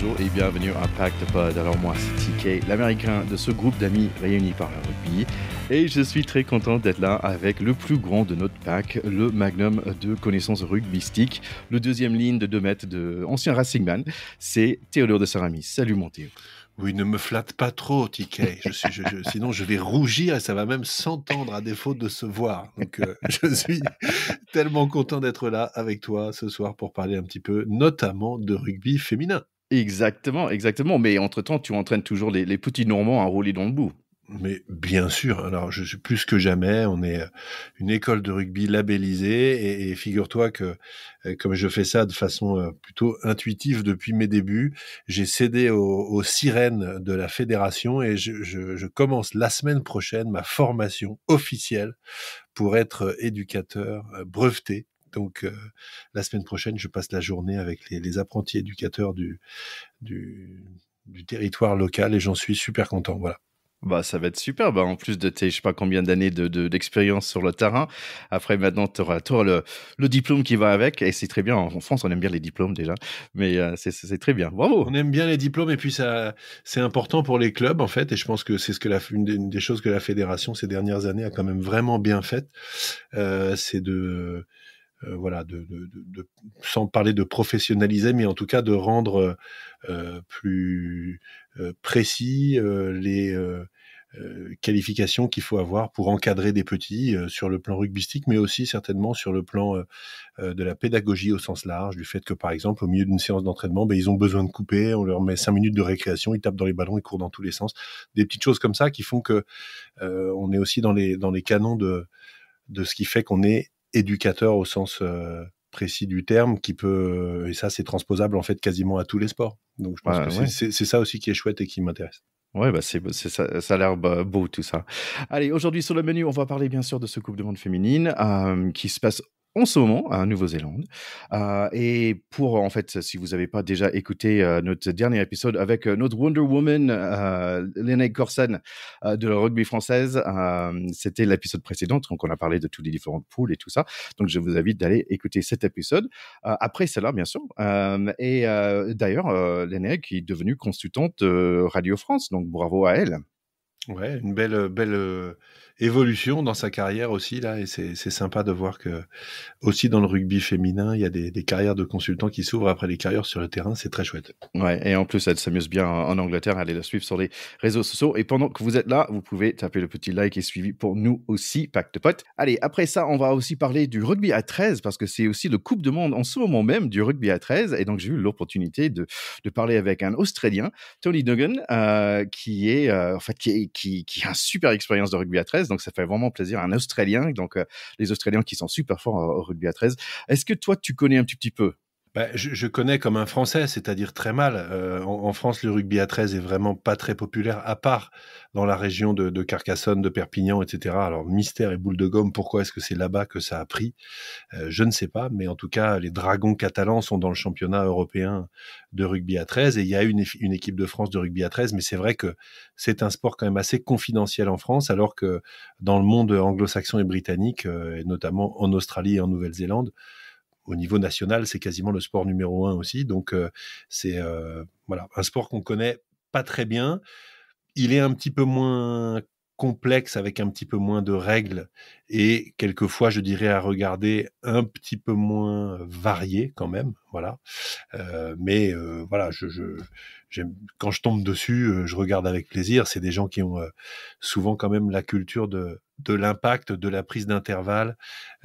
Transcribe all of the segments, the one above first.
bonjour et bienvenue à Pacte Pod. Alors moi c'est TK, l'américain de ce groupe d'amis réunis par le rugby et je suis très content d'être là avec le plus grand de notre pack, le magnum de connaissances rugbystiques, le deuxième ligne de 2 mètres de ancien Racingman, c'est Théodore de Saramis. Salut mon Théo. Oui, ne me flatte pas trop, TK. Sinon, je vais rougir et ça va même s'entendre à défaut de se voir. Donc, je suis tellement content d'être là avec toi ce soir pour parler un petit peu, notamment de rugby féminin. Exactement. Mais entre-temps, tu entraînes toujours les petits Normands à rouler dans le bout. Mais bien sûr, alors je suis plus que jamais, on est une école de rugby labellisée et figure-toi que comme je fais ça de façon plutôt intuitive depuis mes débuts, j'ai cédé aux sirènes de la fédération et je commence la semaine prochaine ma formation officielle pour être éducateur breveté. Donc la semaine prochaine, je passe la journée avec les apprentis éducateurs du territoire local et j'en suis super content, voilà. Bah, ça va être super. Bah, en plus de tes, je sais pas combien d'années d'expérience sur le terrain. Après, maintenant, tu auras le diplôme qui va avec. Et c'est très bien. En France, on aime bien les diplômes déjà. Mais c'est très bien. Bravo. On aime bien les diplômes et puis ça, c'est important pour les clubs en fait. Et je pense que c'est une des choses que la fédération ces dernières années a quand même vraiment bien faites. C'est voilà, sans parler de professionnaliser, mais en tout cas de rendre plus précis les qualifications qu'il faut avoir pour encadrer des petits sur le plan rugbystique, mais aussi certainement sur le plan de la pédagogie au sens large, du fait que par exemple au milieu d'une séance d'entraînement, ils ont besoin de couper, on leur met 5 minutes de récréation, ils tapent dans les ballons, ils courent dans tous les sens, des petites choses comme ça qui font que on est aussi dans les canons de ce qui fait qu'on est éducateur au sens précis du terme, qui peut et ça c'est transposable en fait quasiment à tous les sports. Donc je pense que Ouais. c'est ça aussi qui est chouette et qui m'intéresse. Ouais, bah ça, ça a l'air beau tout ça. Allez, aujourd'hui sur le menu, on va parler bien sûr de ce Coupe du Monde féminine qui se passe en ce moment à Nouvelle-Zélande. Et pour, en fait, si vous n'avez pas déjà écouté notre dernier épisode avec notre Wonder Woman, Linnea Corson de la rugby française, c'était l'épisode précédent, donc on a parlé de toutes les différentes poules et tout ça. Donc je vous invite d'aller écouter cet épisode. Après celle-là, bien sûr. D'ailleurs, Linnea qui est devenue consultante de Radio France, donc bravo à elle. Ouais, une belle évolution dans sa carrière aussi là, et c'est sympa de voir que aussi dans le rugby féminin, il y a des carrières de consultants qui s'ouvrent après les carrières sur le terrain, c'est très chouette. Ouais, et en plus, elle s'amuse bien en Angleterre. Allez la suivre sur les réseaux sociaux. Et pendant que vous êtes là, vous pouvez taper le petit like et suivi pour nous aussi, Pacte Potes. Allez, après ça, on va aussi parler du rugby à 13 parce que c'est aussi le Coupe du Monde en ce moment même du rugby à 13. Et donc, j'ai eu l'opportunité de parler avec un Australien, Tony Duggan, qui a une super expérience de rugby à 13. Donc, ça fait vraiment plaisir. Un Australien. Donc, les Australiens qui sont super forts au rugby à 13. Est-ce que toi, tu connais un petit peu? Je connais comme un Français, c'est-à-dire très mal. En France, le rugby à 13 est vraiment pas très populaire, à part dans la région de Carcassonne, de Perpignan, etc. Alors, mystère et boule de gomme, pourquoi est-ce que c'est là-bas que ça a pris? Je ne sais pas, mais en tout cas, les Dragons catalans sont dans le championnat européen de rugby à 13 et il y a une équipe de France de rugby à 13, mais c'est vrai que c'est un sport quand même assez confidentiel en France, alors que dans le monde anglo-saxon et britannique, et notamment en Australie et en Nouvelle-Zélande, au niveau national, c'est quasiment le sport numéro 1 aussi. Donc, c'est voilà, un sport qu'on connaît pas très bien. Il est un petit peu moins complexe, avec un petit peu moins de règles et quelquefois, je dirais, à regarder un petit peu moins varié quand même. Voilà. Mais voilà, j'aime, quand je tombe dessus, je regarde avec plaisir. C'est des gens qui ont souvent quand même la culture de l'impact, de la prise d'intervalle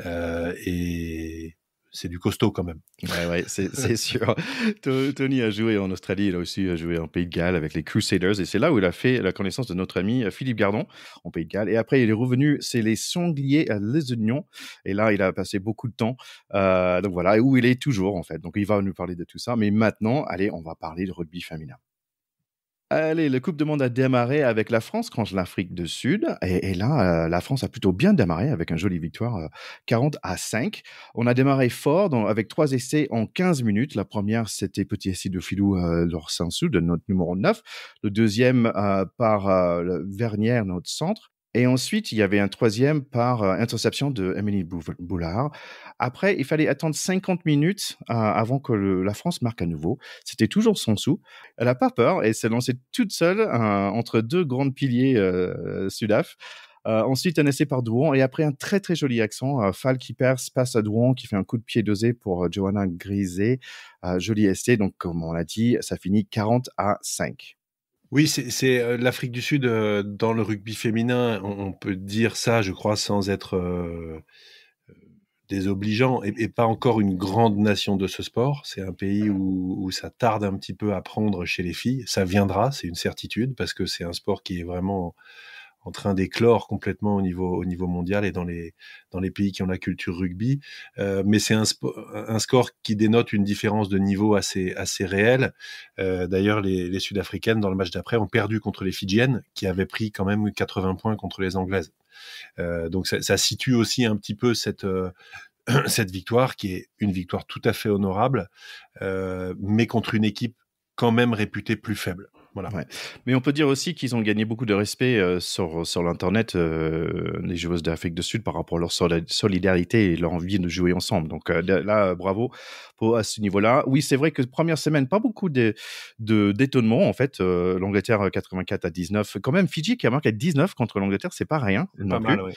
et c'est du costaud quand même. Ouais, c'est sûr. Tony a joué en Australie, il a aussi joué en Pays de Galles avec les Crusaders, et c'est là où il a fait la connaissance de notre ami Philippe Gardon, en Pays de Galles. Et après, il est revenu, c'est les Sangliers à Les Unions, et là, il a passé beaucoup de temps. Donc voilà, et où il est toujours, en fait. Donc, il va nous parler de tout ça. Mais maintenant, allez, on va parler de rugby féminin. Allez, le Coupe du Monde a démarré avec la France contre l'Afrique du Sud. Et là, la France a plutôt bien démarré avec une jolie victoire 40-5. On a démarré fort avec 3 essais en 15 minutes. La première, c'était petit essai de Filou Lorsansou de notre numéro 9. Le deuxième par le Vernière, notre centre. Et ensuite, il y avait un troisième par interception de Emily Boulard. Après, il fallait attendre 50 minutes avant que la France marque à nouveau. C'était toujours sans sou. Elle n'a pas peur et s'est lancée toute seule entre deux grands piliers Sudaf. Ensuite, un essai par Drouan et après un très très joli accent. Fall qui passe à Drouan qui fait un coup de pied dosé pour Johanna Griset. Joli essai. Donc, comme on l'a dit, ça finit 40-5. Oui, c'est l'Afrique du Sud dans le rugby féminin. On peut dire ça, je crois, sans être désobligeant et pas encore une grande nation de ce sport. C'est un pays où ça tarde un petit peu à prendre chez les filles. Ça viendra, c'est une certitude, parce que c'est un sport qui est vraiment en train d'éclore complètement au niveau mondial et dans les pays qui ont la culture rugby. Mais c'est un score qui dénote une différence de niveau assez réelle. D'ailleurs, les Sud-Africaines, dans le match d'après, ont perdu contre les Fidjiennes, qui avaient pris quand même 80 points contre les Anglaises. Donc ça situe aussi un petit peu cette victoire, qui est une victoire tout à fait honorable, mais contre une équipe quand même réputée plus faible. Voilà. Ouais. Mais on peut dire aussi qu'ils ont gagné beaucoup de respect sur l'internet, les joueuses d'Afrique du Sud, par rapport à leur solidarité et leur envie de jouer ensemble. Donc là, bravo à ce niveau-là. Oui, c'est vrai que première semaine, pas beaucoup d'étonnement en fait. L'Angleterre 84-19, quand même Fidji qui a marqué 19 contre l'Angleterre, c'est pas rien. C'est pas mal, oui.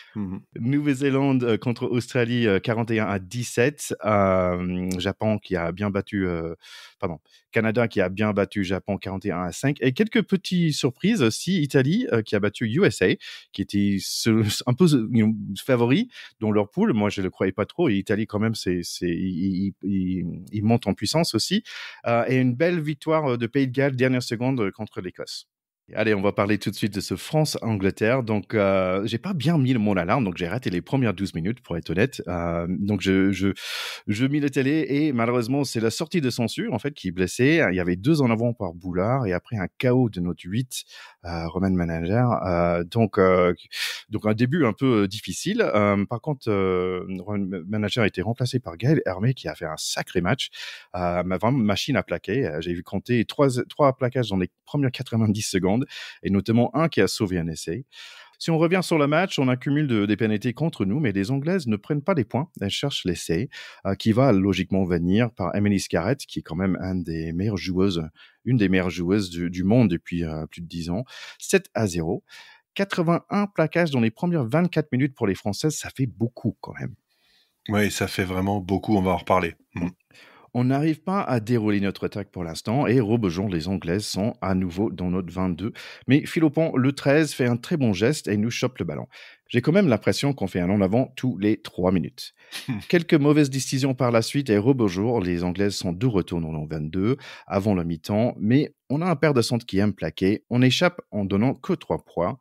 Nouvelle-Zélande contre Australie 41-17. Japon qui a bien battu, Canada qui a bien battu Japon 41-5. Et quelques petites surprises aussi. Italie qui a battu USA, qui était un peu favori dans leur poule. Moi, je le croyais pas trop. Et Italie, quand même, il monte en puissance aussi. Et une belle victoire de Pays de Galles, dernière seconde contre l'Écosse. Allez, on va parler tout de suite de ce France-Angleterre. Donc, j'ai pas bien mis mon alarme, donc j'ai raté les premières 12 minutes, pour être honnête. Donc, je mis la télé et malheureusement, c'est la sortie de censure, en fait, qui blessait. Il y avait 2 en avant par Boulard et après un KO de notre 8, Roman Manager. Donc, un début un peu difficile. Par contre, Roman Manager a été remplacé par Gaël Hermé, qui a fait un sacré match. Vraiment machine à plaquer. J'ai vu compter 3 plaquages dans les premières 90 secondes. Et notamment un qui a sauvé un essai. Si on revient sur le match, on accumule des pénalités contre nous, mais les Anglaises ne prennent pas les points. Elles cherchent l'essai, qui va logiquement venir par Emily Scarrett, qui est quand même une des meilleures joueuses du monde depuis plus de 10 ans. 7-0. 81 plaquages dans les premières 24 minutes pour les Françaises, ça fait beaucoup quand même. Oui, ça fait vraiment beaucoup, on va en reparler. On n'arrive pas à dérouler notre attaque pour l'instant et rebonjour, les Anglaises sont à nouveau dans notre 22. Mais Philopon, le 13, fait un très bon geste et nous chope le ballon. J'ai quand même l'impression qu'on fait un en avant tous les 3 minutes. Quelques mauvaises décisions par la suite et rebonjour, les Anglaises sont de retour dans le 22 avant le mi-temps, mais on a un paire de centres qui aime plaquer. On échappe en donnant que 3 points,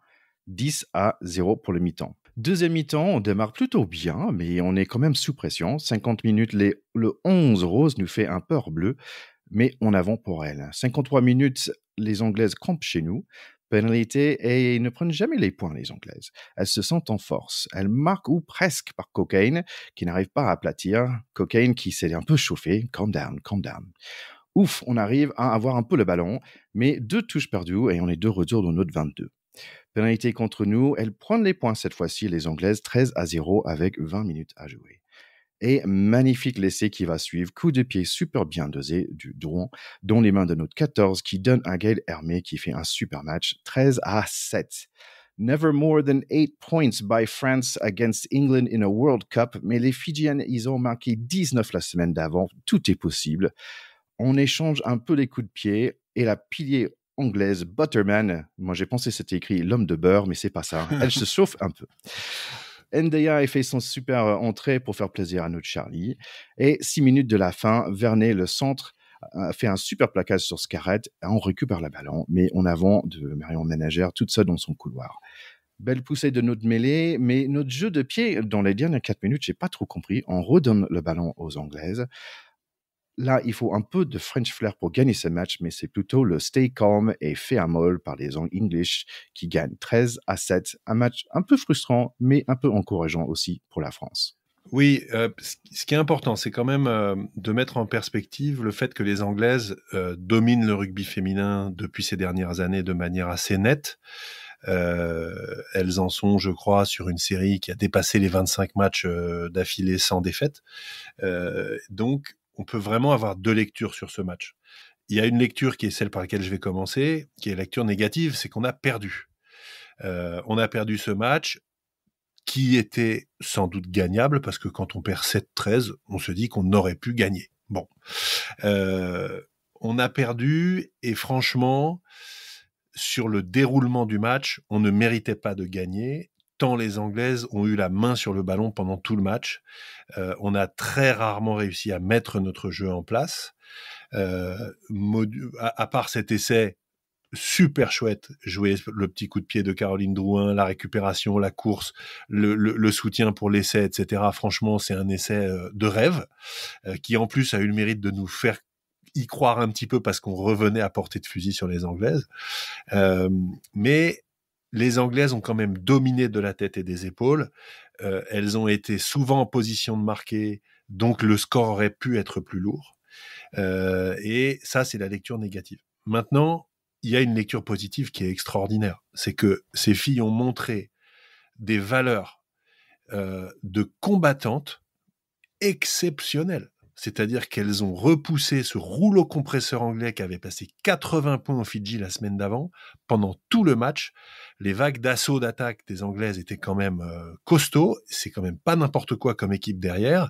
10-0 pour le mi-temps. Deuxième mi-temps, on démarre plutôt bien, mais on est quand même sous pression. 50 minutes, le 11 Rose nous fait un peur bleu, mais on avance pour elle. 53 minutes, les Anglaises campent chez nous. Pénalité et ne prennent jamais les points, les Anglaises. Elles se sentent en force. Elles marquent ou presque par Cocaine, qui n'arrive pas à aplatir. Cocaine qui s'est un peu chauffé. Calm down, calm down. Ouf, on arrive à avoir un peu le ballon, mais 2 touches perdues et on est de retour dans notre 22. Pénalité contre nous, elles prennent les points cette fois-ci, les Anglaises, 13-0 avec 20 minutes à jouer. Et magnifique l'essai qui va suivre, coup de pied super bien dosé du Drouan dans les mains de notre 14 qui donne à Gaël Hermé qui fait un super match, 13-7. Never more than 8 points by France against England in a World Cup, mais les Fidjiennes, ils ont marqué 19 la semaine d'avant, tout est possible. On échange un peu les coups de pied et la pilier anglaise Butterman, moi j'ai pensé c'était écrit l'homme de beurre, mais c'est pas ça. Elle se chauffe un peu. Ndaya a fait son super entrée pour faire plaisir à notre Charlie. Et 6 minutes de la fin, Vernet, le centre, a fait un super plaquage sur Scarrett. On récupère le ballon, mais en avant de Marion Ménagère, toute seule dans son couloir. Belle poussée de notre mêlée, mais notre jeu de pied, dans les dernières 4 minutes, j'ai pas trop compris. On redonne le ballon aux Anglaises. Là, il faut un peu de French flair pour gagner ce match, mais c'est plutôt le stay calm et fait à molle par les English qui gagnent 13-7. Un match un peu frustrant, mais un peu encourageant aussi pour la France. Oui, ce qui est important, c'est quand même de mettre en perspective le fait que les Anglaises dominent le rugby féminin depuis ces dernières années de manière assez nette. elles en sont, je crois, sur une série qui a dépassé les 25 matchs d'affilée sans défaite. Donc, on peut vraiment avoir deux lectures sur ce match. Il y a une lecture qui est celle par laquelle je vais commencer, qui est la lecture négative, c'est qu'on a perdu. On a perdu ce match qui était sans doute gagnable, parce que quand on perd 7-13, on se dit qu'on aurait pu gagner. Bon. On a perdu, et franchement, sur le déroulement du match, on ne méritait pas de gagner, tant les Anglaises ont eu la main sur le ballon pendant tout le match. On a très rarement réussi à mettre notre jeu en place. À part cet essai super chouette, jouer le petit coup de pied de Caroline Drouin, la récupération, la course, le soutien pour l'essai, etc. Franchement, c'est un essai de rêve, qui en plus a eu le mérite de nous faire y croire un petit peu, parce qu'on revenait à portée de fusil sur les Anglaises. Mais les Anglaises ont quand même dominé de la tête et des épaules. Elles ont été souvent en position de marquer, donc le score aurait pu être plus lourd. Et ça, c'est la lecture négative. Maintenant, il y a une lecture positive qui est extraordinaire. C'est que ces filles ont montré des valeurs de combattantes exceptionnelles. C'est-à-dire qu'elles ont repoussé ce rouleau compresseur anglais qui avait passé 80 points au Fidji la semaine d'avant. Pendant tout le match, les vagues d'assaut d'attaque des Anglaises étaient quand même costauds. C'est quand même pas n'importe quoi comme équipe derrière.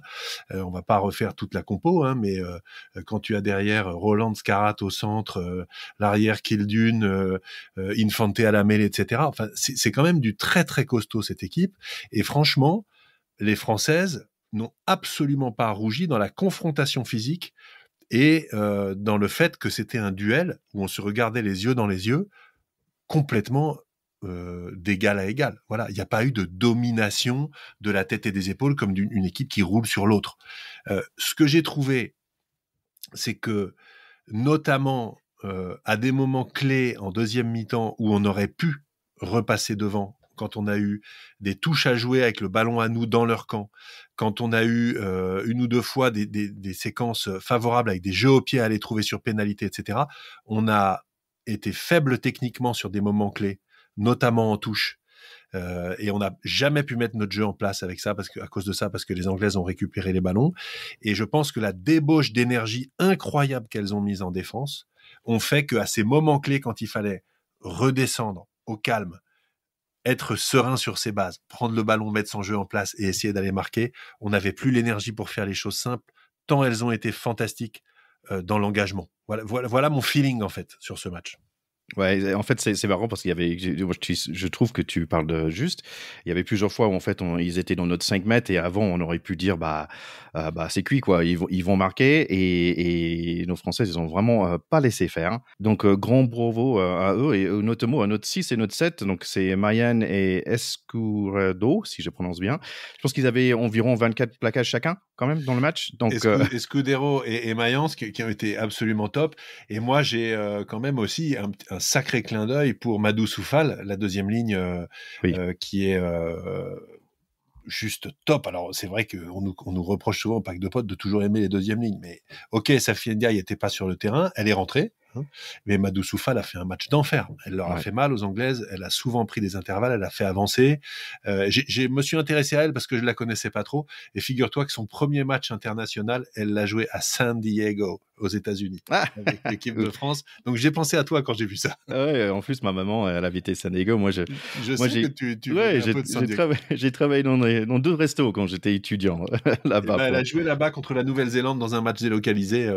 On va pas refaire toute la compo, hein, mais quand tu as derrière Roland Scarat au centre, l'arrière Kildune, Infante à la mêlée, etc. Enfin, c'est quand même du très très costaud, cette équipe. Et franchement, les Françaises n'ont absolument pas rougi dans la confrontation physique et dans le fait que c'était un duel où on se regardait les yeux dans les yeux, complètement d'égal à égal. Voilà, il n'y a pas eu de domination de la tête et des épaules comme une équipe qui roule sur l'autre. Ce que j'ai trouvé, c'est que notamment à des moments clés en deuxième mi-temps où on aurait pu repasser devant, quand on a eu des touches à jouer avec le ballon à nous dans leur camp, quand on a eu une ou deux fois des séquences favorables avec des jeux au pied à aller trouver sur pénalité, etc., on a été faible techniquement sur des moments clés, notamment en touche. Et on n'a jamais pu mettre notre jeu en place avec ça, à cause de ça, parce que les Anglaises ont récupéré les ballons. Et je pense que la débauche d'énergie incroyable qu'elles ont mise en défense ont fait qu'à ces moments clés, quand il fallait redescendre au calme, être serein sur ses bases, prendre le ballon, mettre son jeu en place et essayer d'aller marquer, on n'avait plus l'énergie pour faire les choses simples, tant elles ont été fantastiques dans l'engagement. Voilà mon feeling, en fait, sur ce match. Ouais, en fait, c'est marrant parce qu'il y avait, je trouve que tu parles de juste. Il y avait plusieurs fois où en fait, ils étaient dans notre 5 mètres et avant, on aurait pu dire bah c'est cuit quoi. Ils vont marquer et nos Françaises, ils ont vraiment pas laissé faire. Donc grand bravo à eux et notamment à notre 6 et notre 7. Donc c'est Mayan et Escurado, si je prononce bien. Je pense qu'ils avaient environ 24 plaquages chacun quand même dans le match. Donc Escudero et Mayence qui ont été absolument top. Et moi, j'ai quand même aussi un sacré clin d'œil pour Madou Soufal, la deuxième ligne, oui. qui est juste top. Alors, c'est vrai qu'on nous reproche souvent au Pack de Potes de toujours aimer les deuxièmes lignes, mais ok, Safi Ndiaye n'était pas sur le terrain, elle est rentrée, hein, mais Madou Soufal a fait un match d'enfer. Elle leur a fait mal aux Anglaises, elle a souvent pris des intervalles, elle a fait avancer. Je me suis intéressé à elle parce que je la connaissais pas trop, et figure-toi que son premier match international, elle l'a joué à San Diego, aux États-Unis, avec l'équipe de France. Donc j'ai pensé à toi quand j'ai vu ça. Ouais, en plus ma maman elle habitait San Diego. Moi sais que tu ouais, un peu de San Diego. j'ai travaillé dans 2 restos quand j'étais étudiant là-bas. Elle a joué là-bas contre la Nouvelle-Zélande dans un match délocalisé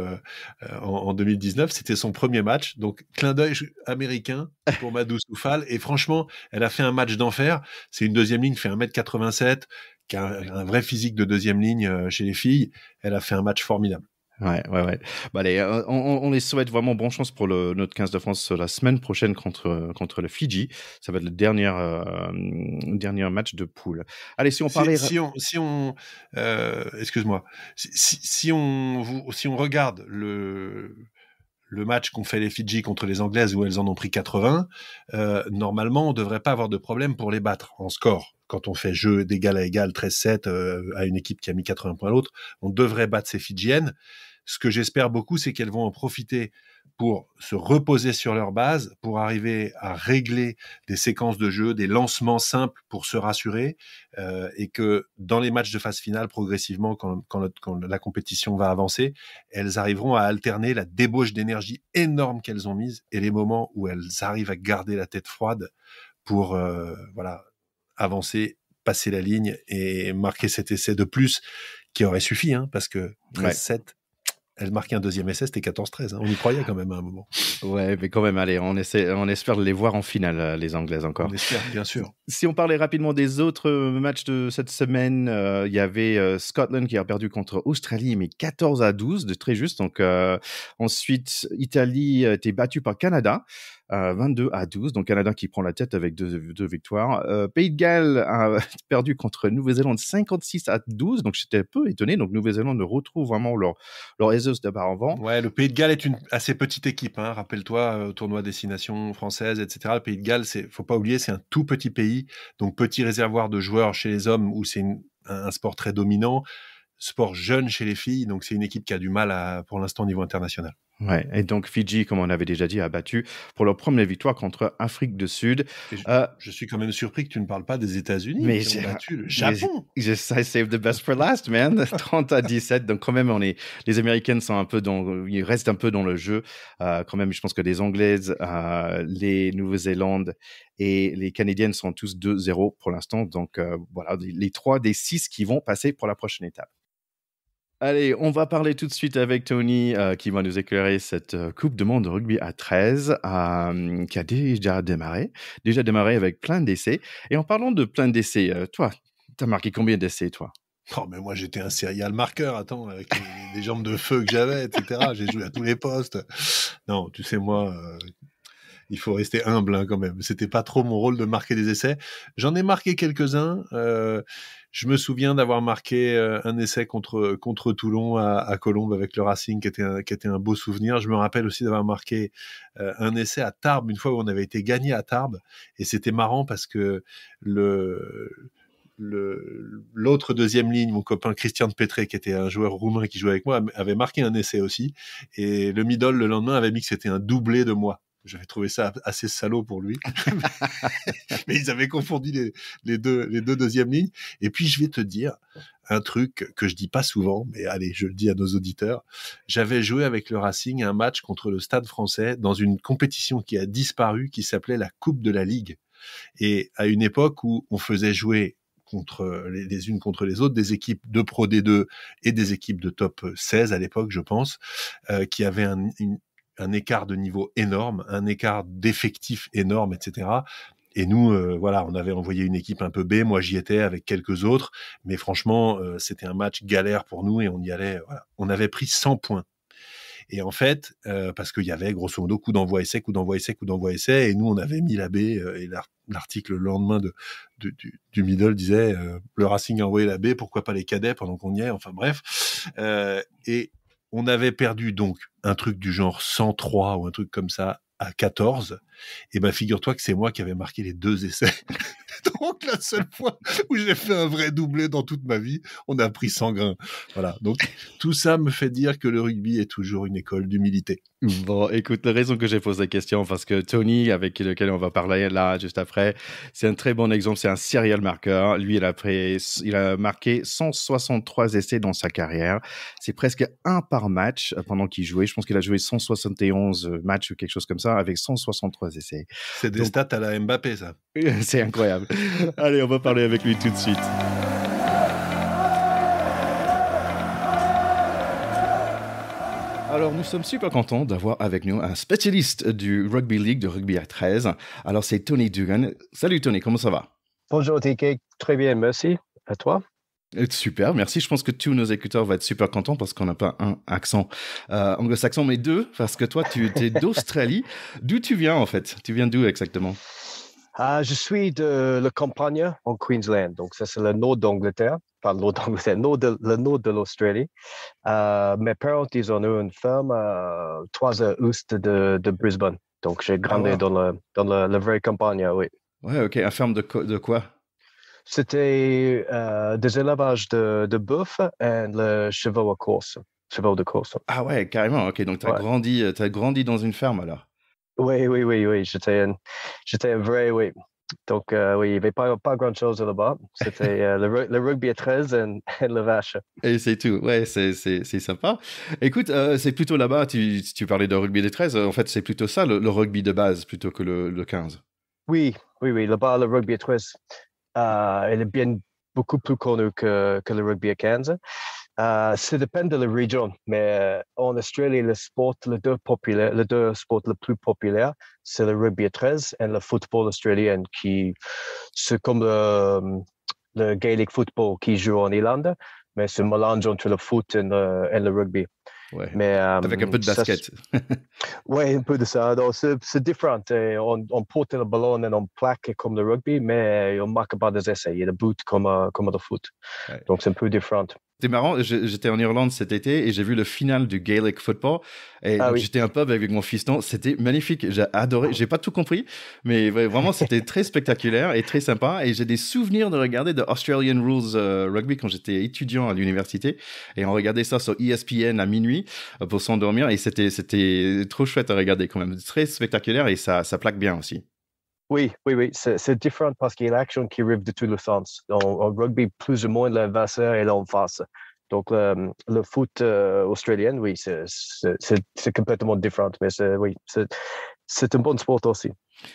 en 2019. C'était son premier match. Donc clin d'œil américain pour Madou Soufal. Et franchement, elle a fait un match d'enfer. C'est une deuxième ligne, fait 1m87, qui a un vrai physique de deuxième ligne chez les filles. Elle a fait un match formidable. Ouais. Bah allez, on les souhaite vraiment bonne chance pour notre 15 de France la semaine prochaine contre le Fidji. Ça va être le dernier match de poule. Allez, si on parlait... excuse-moi. Si on regarde le match qu'ont fait les Fidji contre les Anglaises où elles en ont pris 80, normalement, on devrait pas avoir de problème pour les battre en score. Quand on fait jeu d'égal à égal, 13-7, à une équipe qui a mis 80 points à l'autre, on devrait battre ces Fidjiennes. Ce que j'espère beaucoup, c'est qu'elles vont en profiter pour se reposer sur leur base, pour arriver à régler des séquences de jeu, des lancements simples pour se rassurer, et que dans les matchs de phase finale, progressivement, quand la compétition va avancer, elles arriveront à alterner la débauche d'énergie énorme qu'elles ont mise et les moments où elles arrivent à garder la tête froide pour avancer, passer la ligne et marquer cet essai de plus qui aurait suffi, parce que 13-7, elle marquait un deuxième essai, c'était 14-13. On y croyait quand même à un moment. Ouais, mais quand même, allez, on espère de les voir en finale, les Anglaises encore. On espère, bien sûr. Si on parlait rapidement des autres matchs de cette semaine, il y avait Scotland qui a perdu contre Australie, mais 14-12, de très juste. Donc ensuite, Italie a été battue par Canada. 22-12, donc Canada qui prend la tête avec deux victoires. Pays de Galles a perdu contre Nouvelle-Zélande 56-12, donc j'étais un peu étonné. Donc Nouvelle-Zélande retrouve vraiment leur aiseuse d'avant. Ouais, le Pays de Galles est une assez petite équipe, rappelle-toi, au tournoi Destination française, etc. Le Pays de Galles, faut pas oublier, c'est un tout petit pays, donc petit réservoir de joueurs chez les hommes où c'est un sport très dominant, sport jeune chez les filles, donc c'est une équipe qui a du mal pour l'instant au niveau international. Ouais, et donc Fidji, comme on avait déjà dit, a battu pour leur première victoire contre Afrique du Sud. Je suis quand même surpris que tu ne parles pas des États-Unis qui ont battu le Japon. I saved the best for last, man. 30-17. Donc quand même, les Américaines sont ils restent un peu dans le jeu. Quand même, je pense que les Anglaises, les Nouvelle-Zélande et les Canadiennes sont tous 2-0 pour l'instant. Donc voilà, les 3 des 6 qui vont passer pour la prochaine étape. Allez, on va parler tout de suite avec Tony qui va nous éclairer cette Coupe du Monde de rugby à 13 qui a déjà démarré avec plein d'essais. Et en parlant de plein d'essais, toi, t'as marqué combien d'essais, toi? Oh, mais moi, j'étais un serial marqueur, attends, avec les jambes de feu que j'avais, etc. J'ai joué à tous les postes. Non, tu sais, moi... il faut rester humble quand même. C'était pas trop mon rôle de marquer des essais. J'en ai marqué quelques-uns. Je me souviens d'avoir marqué un essai contre Toulon à Colombes avec le Racing qui était un beau souvenir. Je me rappelle aussi d'avoir marqué un essai à Tarbes une fois où on avait été gagné à Tarbes et c'était marrant parce que l'autre deuxième ligne, mon copain Christian de Petré, qui était un joueur roumain qui jouait avec moi, avait marqué un essai aussi et le middle le lendemain avait mis que c'était un doublé de moi. J'avais trouvé ça assez salaud pour lui. Mais ils avaient confondu les deux deuxièmes lignes. Et puis, je vais te dire un truc que je dis pas souvent, mais allez, je le dis à nos auditeurs. J'avais joué avec le Racing un match contre le Stade Français dans une compétition qui a disparu, qui s'appelait la Coupe de la Ligue. Et à une époque où on faisait jouer les unes contre les autres, des équipes de Pro D2 et des équipes de top 16 à l'époque, je pense, qui avaient un écart de niveau énorme, un écart d'effectifs énorme, etc. Et nous, on avait envoyé une équipe un peu B, moi j'y étais avec quelques autres, mais franchement, c'était un match galère pour nous et on y allait, on avait pris 100 points. Et en fait, parce qu'il y avait grosso modo coup d'envoi essai, et nous on avait mis la B, et l'article le lendemain du middle disait le Racing a envoyé la B, pourquoi pas les cadets pendant qu'on y est, enfin bref. Et on avait perdu donc un truc du genre 103 ou un truc comme ça à 14. Et ben figure-toi que c'est moi qui avais marqué les 2 essais. Donc la seule fois où j'ai fait un vrai doublé dans toute ma vie, on a pris 100 grains. Voilà. Donc tout ça me fait dire que le rugby est toujours une école d'humilité. Bon, écoute, la raison que j'ai posé la question, parce que Tony, avec lequel on va parler là juste après, c'est un très bon exemple, c'est un serial marqueur. Lui, il a marqué 163 essais dans sa carrière. C'est presque un par match pendant qu'il jouait. Je pense qu'il a joué 171 matchs ou quelque chose comme ça, avec 163 essais. C'est des stats à la Mbappé, ça. C'est incroyable. Allez, on va parler avec lui tout de suite. Alors, nous sommes super contents d'avoir avec nous un spécialiste du Rugby League, de rugby à 13. Alors, c'est Tony Dugan. Salut Tony, comment ça va? Bonjour TK, très bien, merci. À toi? Super, merci. Je pense que tous nos écouteurs vont être super contents parce qu'on n'a pas un accent anglo-saxon, mais deux, parce que toi, tu es d'Australie. D'où tu viens en fait? Tu viens d'où exactement? Je suis de la campagne en Queensland, donc ça c'est le nord d'Angleterre, pas le nord d'Angleterre, le nord de l'Australie. Mes parents, ils ont eu une ferme à 3 heures ouest de Brisbane, donc j'ai grandi dans la vraie campagne, oui. Ouais, ok. Un ferme de quoi? C'était des élevages de bœufs et le chevaux à course. cheval de course. Ah ouais, carrément. Ok, donc Ouais. t'as grandi dans une ferme alors. Oui. J'étais un vrai, oui. Donc, oui, il n'y avait pas grand-chose là-bas. C'était le rugby à 13 et le vache. Et c'est tout. Ouais, c'est sympa. Écoute, c'est plutôt là-bas, tu parlais de rugby des 13, en fait, c'est plutôt ça, le rugby de base, plutôt que le 15. Oui. Là-bas, le rugby à 13, il est bien beaucoup plus connu que le rugby à 15. Ça dépend de la région, mais en Australie, les deux sports les plus populaires, c'est le rugby à 13 et le football australien, qui c'est comme le Gaelic football qui joue en Irlande, mais c'est un mélange entre le foot et le rugby. Ouais. Mais Avec un peu de basket. ouais, un peu de ça. Donc, c'est différent. On porte le ballon et on plaque comme le rugby, mais on marque pas des essais. Il y a le but comme le foot. Ouais. Donc, c'est un peu différent. C'est marrant, j'étais en Irlande cet été et j'ai vu le final du Gaelic football. Et donc Oui. j'étais un pub avec mon fiston. C'était magnifique. J'ai adoré. J'ai pas tout compris, mais vraiment c'était très spectaculaire et très sympa. Et j'ai des souvenirs de regarder de Australian Rules Rugby quand j'étais étudiant à l'université. Et on regardait ça sur ESPN à minuit pour s'endormir. Et c'était trop chouette à regarder quand même. Très spectaculaire et ça plaque bien aussi. Oui. C'est différent parce qu'il y a l'action qui arrive de tous les sens. En rugby, plus ou moins, l'adversaire est en face. Donc, le foot australien, oui, c'est complètement différent. Mais oui, c'est un bon sport aussi.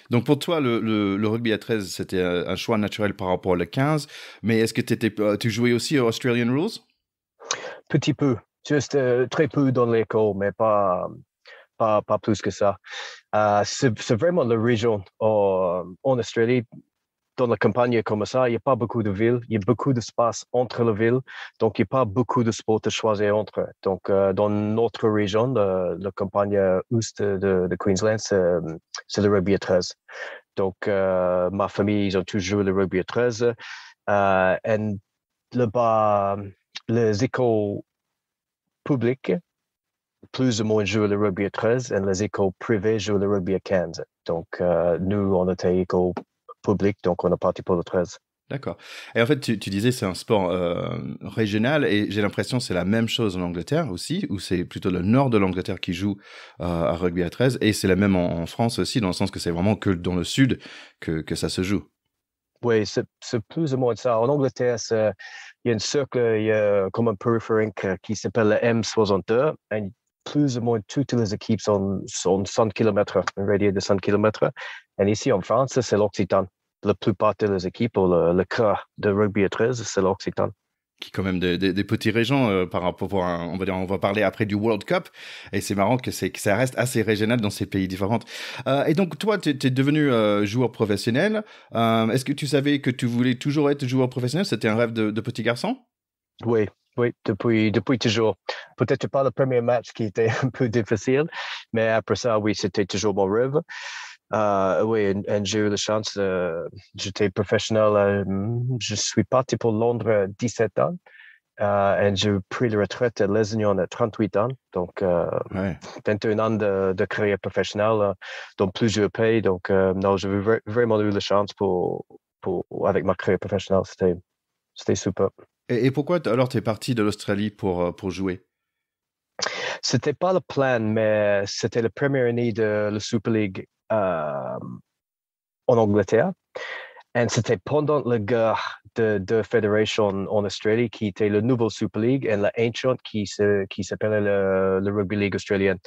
Donc pour toi, le rugby à 13, c'était un choix naturel par rapport au 15. Mais est-ce que tu jouais aussi aux Australian Rules? Petit peu, juste très peu dans l'école, mais pas plus que ça. C'est vraiment la région en Australie. Dans la campagne comme ça, il n'y a pas beaucoup de villes, il y a beaucoup d'espace entre les villes, donc il n'y a pas beaucoup de sports à choisir entre. Donc, dans notre région, la campagne ouest de Queensland, c'est le rugby à 13. Donc, ma famille, ils ont toujours joué le rugby à 13. Et là-bas, les écoles publiques, plus ou moins jouent le rugby à 13 et les écoles privées jouent le rugby à 15. Donc, nous, on était école publique, donc on est parti pour le 13. D'accord. Et en fait, tu disais c'est un sport régional et j'ai l'impression que c'est la même chose en Angleterre aussi, où c'est plutôt le nord de l'Angleterre qui joue à rugby à 13 et c'est la même en France aussi, dans le sens que c'est vraiment que dans le sud que ça se joue. Oui, c'est plus ou moins ça. En Angleterre, il y a un cercle, il y a comme un périphérique qui s'appelle le M62 et plus ou moins toutes les équipes sont 100 km, un radius de 100 km. Et ici en France, c'est l'Occitane. La plupart des équipes, ou le cœur de rugby à 13, c'est l'Occitane. Qui est quand même des petits régions par rapport à, on va dire, on va parler après du World Cup et c'est marrant que ça reste assez régional dans ces pays différents. Et donc toi t'es devenu joueur professionnel. Est-ce que tu savais que tu voulais toujours être joueur professionnel? C'était un rêve de petit garçon? Oui, depuis toujours. Peut-être pas le premier match qui était un peu difficile, mais après ça, oui, c'était toujours mon rêve. Oui, et j'ai eu la chance, j'étais professionnel, je suis parti pour Londres à 17 ans, et j'ai pris la retraite à Lézignan à 38 ans, donc Ouais. 21 ans de carrière professionnelle dans plusieurs pays, donc non, j'ai vraiment eu la chance avec ma carrière professionnelle, c'était super. Et pourquoi alors t'es parti de l'Australie pour jouer? C'était pas le plan, mais c'était la première année de la Super League en Angleterre. Et c'était pendant la guerre de deux fédérations en Australie qui était le nouveau Super League et l'ancien qui s'appelait le Rugby League australienne.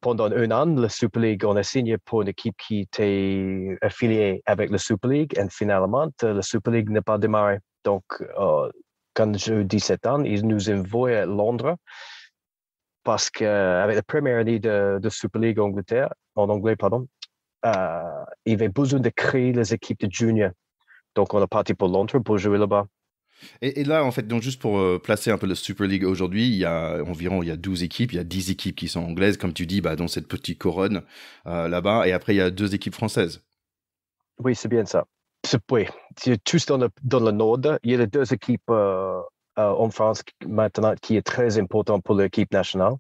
Pendant un an, la Super League, on a signé pour une équipe qui était affiliée avec la Super League et finalement, la Super League n'a pas démarré. Donc, quand j'ai 17 ans, ils nous envoient à Londres parce qu'avec la première année de Super League en anglais, pardon, il y avait besoin de créer les équipes de juniors. Donc, on est parti pour Londres pour jouer là-bas. Et là, en fait, donc juste pour placer un peu le Super League aujourd'hui, il y a 12 équipes, il y a 10 équipes qui sont anglaises, comme tu dis, bah, dans cette petite couronne là-bas, et après il y a 2 équipes françaises. Oui, c'est bien ça. Oui, tous dans le nord, il y a les 2 équipes en France maintenant qui est très important pour l'équipe nationale.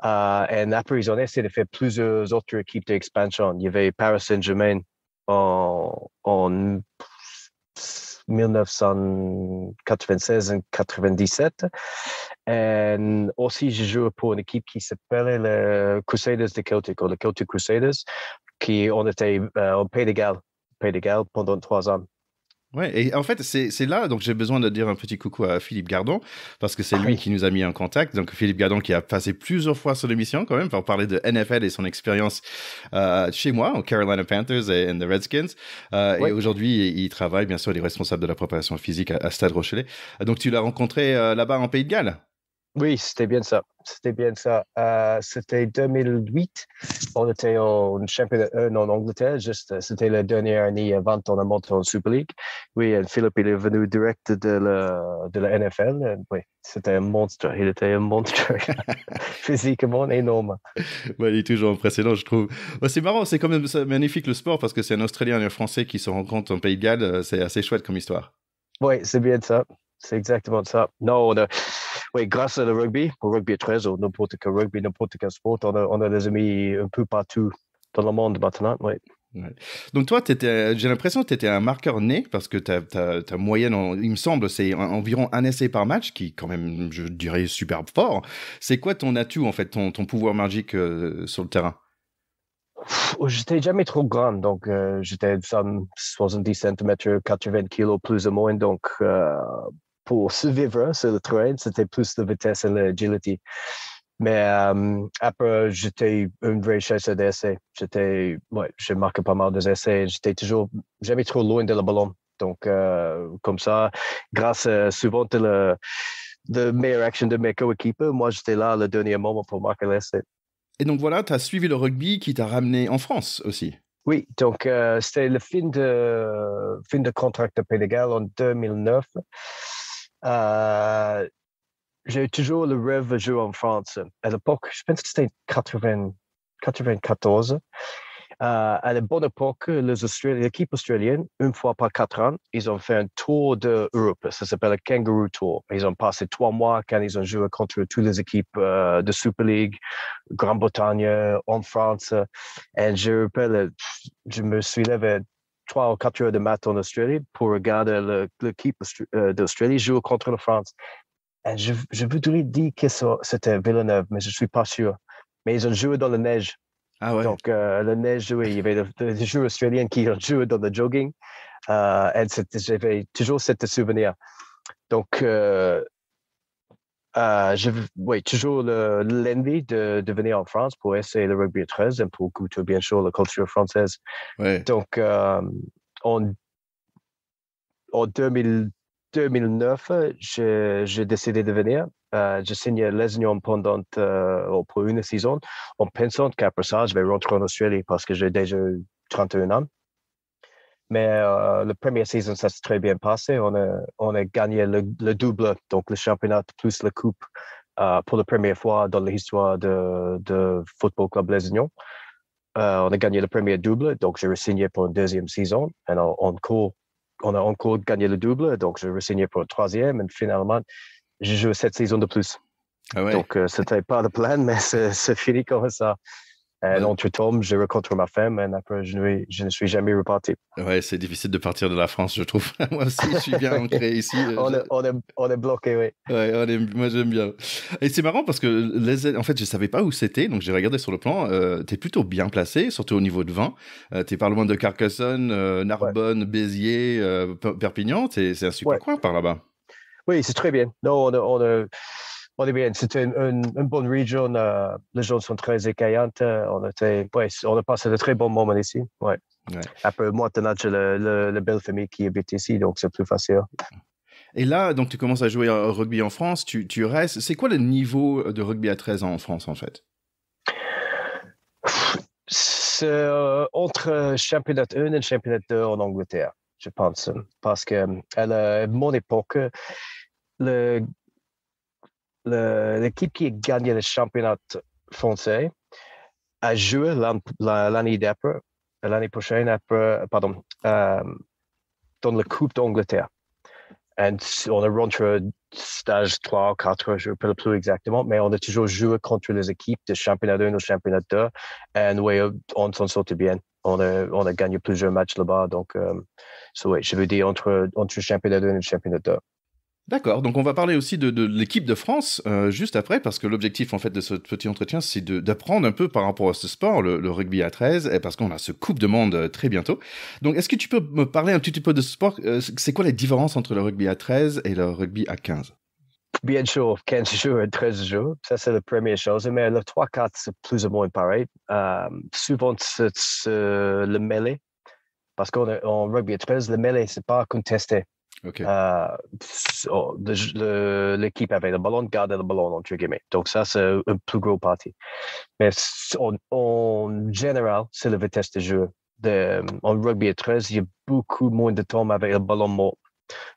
Et après, ils ont essayé de faire plusieurs autres équipes d'expansion. Il y avait Paris Saint-Germain en 1996 et 97. Et aussi, je joue pour une équipe qui s'appelait les Crusaders de Celtic, ou les Celtic Crusaders, on était au Pays de Galles pendant 3 ans. Ouais, et en fait, c'est là, donc j'ai besoin de dire un petit coucou à Philippe Gardon, parce que c'est lui qui nous a mis en contact. Donc Philippe Gardon qui a passé plusieurs fois sur l'émission quand même pour parler de NFL et son expérience chez moi, aux Carolina Panthers et the Redskins. Et aujourd'hui, il travaille, bien sûr, il est responsable de la préparation physique à Stade Rochelet. Donc tu l'as rencontré là-bas en Pays de Galles? Oui, c'était bien ça. C'était 2008. On était en championnat 1 en Angleterre. C'était la dernière année avant qu'on a monté en Super League. Oui, et Philippe, il est venu direct de la NFL. Oui, c'était un monstre. Il était un monstre. Physiquement énorme. Ouais, il est toujours impressionnant, je trouve. Ouais, c'est marrant, c'est quand même magnifique le sport parce que c'est un Australien et un Français qui se rencontrent en Pays de Galles. C'est assez chouette comme histoire. Oui, c'est bien ça. C'est exactement ça. Non, oui, grâce au rugby à 13 ou n'importe quel rugby, n'importe quel sport, on a des amis un peu partout dans le monde maintenant. Oui. Ouais. Donc toi, j'ai l'impression que tu étais un marqueur né parce que ta moyenne, il me semble, c'est environ un essai par match, qui est quand même, je dirais, super fort. C'est quoi ton atout, en fait, ton pouvoir magique sur le terrain? J'étais jamais trop grand, donc j'étais 70 cm, 80 kilos plus ou moins, donc pour survivre sur le terrain, c'était plus la vitesse et l'agility. Mais après, j'étais une vraie chasseur d'essais. Je marquais pas mal d'essais. J'étais toujours jamais trop loin de le ballon. Donc, comme ça, grâce souvent à la meilleure action de mes coéquipiers, moi, j'étais là le dernier moment pour marquer l'essai. Et donc voilà, tu as suivi le rugby qui t'a ramené en France aussi. Oui, donc c'était le fin de contrat de Pays de Galles en 2009. J'ai toujours le rêve de jouer en France. À l'époque, je pense que c'était 94. À la bonne époque, l'équipe australienne, une fois par 4 ans, ils ont fait un tour d'Europe. Ça s'appelle le Kangaroo Tour. Ils ont passé 3 mois quand ils ont joué contre toutes les équipes de Super League, Grande-Bretagne, en France. Et je me suis levé 3 ou 4 heures de matin en Australie pour regarder l'équipe d'Australie jouer contre la France. Et je voudrais dire que c'était Villeneuve, mais je ne suis pas sûr. Mais ils ont joué dans la neige. Ah ouais. Donc, la neige, oui, il y avait des joueurs australiens qui ont joué dans le jogging. Et j'avais toujours ce souvenir. Donc, oui, toujours l'envie de venir en France pour essayer le rugby à 13 et pour goûter, bien sûr, la culture française. Ouais. Donc, en 2009, j'ai décidé de venir. J'ai signé Les Unions pendant pour une saison en pensant qu'après ça, je vais rentrer en Australie parce que j'ai déjà 31 ans. Mais la première saison, ça s'est très bien passé. On a gagné le double, donc le championnat plus la coupe pour la première fois dans l'histoire de Football Club Les Unions. On a gagné le premier double, donc j'ai re-signé pour une deuxième saison. Et on a encore gagné le double, donc j'ai re-signé pour le troisième. Et finalement, j'ai joué 7 saisons de plus. Ah ouais. Donc, c'était pas le plan, mais c'est fini comme ça. Et entre-temps, j'ai rencontré ma femme et après, je ne suis jamais reparti. Ouais, c'est difficile de partir de la France, je trouve. Moi aussi, je suis bien ancré ici. On est bloqué, oui. Ouais, moi j'aime bien. Et c'est marrant parce que en fait, je savais pas où c'était, donc j'ai regardé sur le plan. T'es plutôt bien placé, surtout au niveau de vin. T'es pas loin de Carcassonne, Narbonne, Béziers, Perpignan. C'est un super coin par là-bas. Oui, c'est très bien. Non, on est bien. C'était une bonne région. Les gens sont très accueillantes. On a passé de très bons moments ici. Ouais. Après, moi, j'ai la belle famille qui habite ici, donc c'est plus facile. Et là, donc, tu commences à jouer au rugby en France. Tu restes. C'est quoi le niveau de rugby à 13 ans en France, en fait? C'est entre championnat 1 et championnat 2 en Angleterre, je pense. Parce que à mon époque, l'équipe qui a gagné le championnat français a joué l'année d'après, l'année prochaine, dans la Coupe d'Angleterre. Et on a rentré stage 3 ou 4, je ne sais plus exactement, mais on a toujours joué contre les équipes de championnat 1 ou championnat 2. Et oui, on s'en sortait bien. On a gagné plusieurs matchs là-bas. Donc, ouais, je veux dire entre le championnat 1 et le championnat 2. D'accord, donc on va parler aussi de l'équipe de France juste après, parce que l'objectif en fait de ce petit entretien, c'est d'apprendre un peu par rapport à ce sport, le rugby à 13, et parce qu'on a ce Coupe de Monde très bientôt. Donc est-ce que tu peux me parler un petit peu de ce sport? C'est quoi les différences entre le rugby à 13 et le rugby à 15? Bien sûr, 15 jours et 13 jours, ça c'est la première chose, mais le 3-4 c'est plus ou moins pareil. Souvent c'est le mêlée, parce qu'en rugby à 13, le mêlée c'est pas contesté. Ok. L'équipe avait le ballon, gardait le ballon, entre guillemets. Donc, ça, c'est un plus gros parti. Mais en général, c'est la vitesse de jeu. En rugby à 13, il y a beaucoup moins de temps avec le ballon mort.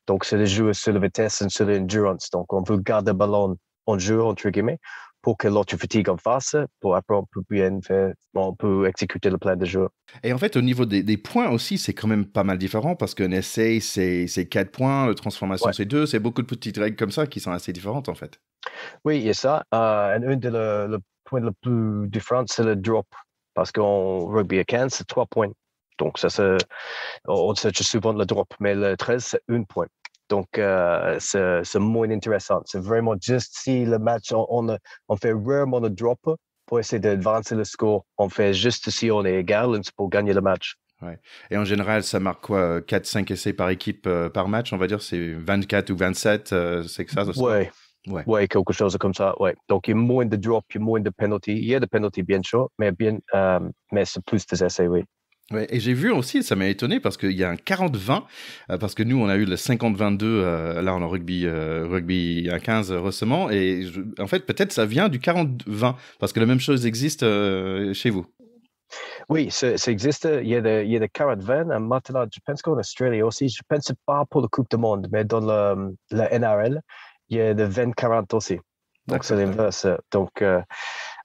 Donc, c'est le jeu sur la vitesse et sur l'endurance. Donc, on veut garder le ballon en jeu, entre guillemets, pour que l'autre fatigue en face, pour après on peut exécuter le plan de jeu. Et en fait, au niveau des points aussi, c'est quand même pas mal différent parce qu'un essai, c'est 4 points, transformation, c'est 2, c'est beaucoup de petites règles comme ça qui sont assez différentes en fait. Oui, il y a ça. Et un le point le plus différent, c'est le drop. Parce qu'en rugby à 15, c'est 3 points. Donc, on cherche souvent le drop, mais le 13, c'est 1 point. Donc, c'est moins intéressant. C'est vraiment juste si le match, on fait rarement le drop pour essayer d'avancer le score. On fait juste si on est égal pour gagner le match. Ouais. Et en général, ça marque quoi? 4-5 essais par équipe par match, on va dire? C'est 24 ou 27, c'est que ça? Ouais, quelque chose comme ça, ouais. Donc, il y a moins de drop, il y a moins de penalty. Il y a des penalties, bien sûr, mais c'est plus des essais, oui. Ouais, et j'ai vu aussi, ça m'a étonné parce qu'il y a un 40-20, parce que nous, on a eu le 50-22 là en rugby à 15 récemment, et en fait, peut-être ça vient du 40-20, parce que la même chose existe chez vous. Oui, ça existe. Il y a des 40-20. Maintenant, je pense qu'en Australie aussi, je pense pas pour la Coupe du Monde, mais dans la NRL, il y a des 20-40 aussi. Donc, c'est l'inverse. Donc,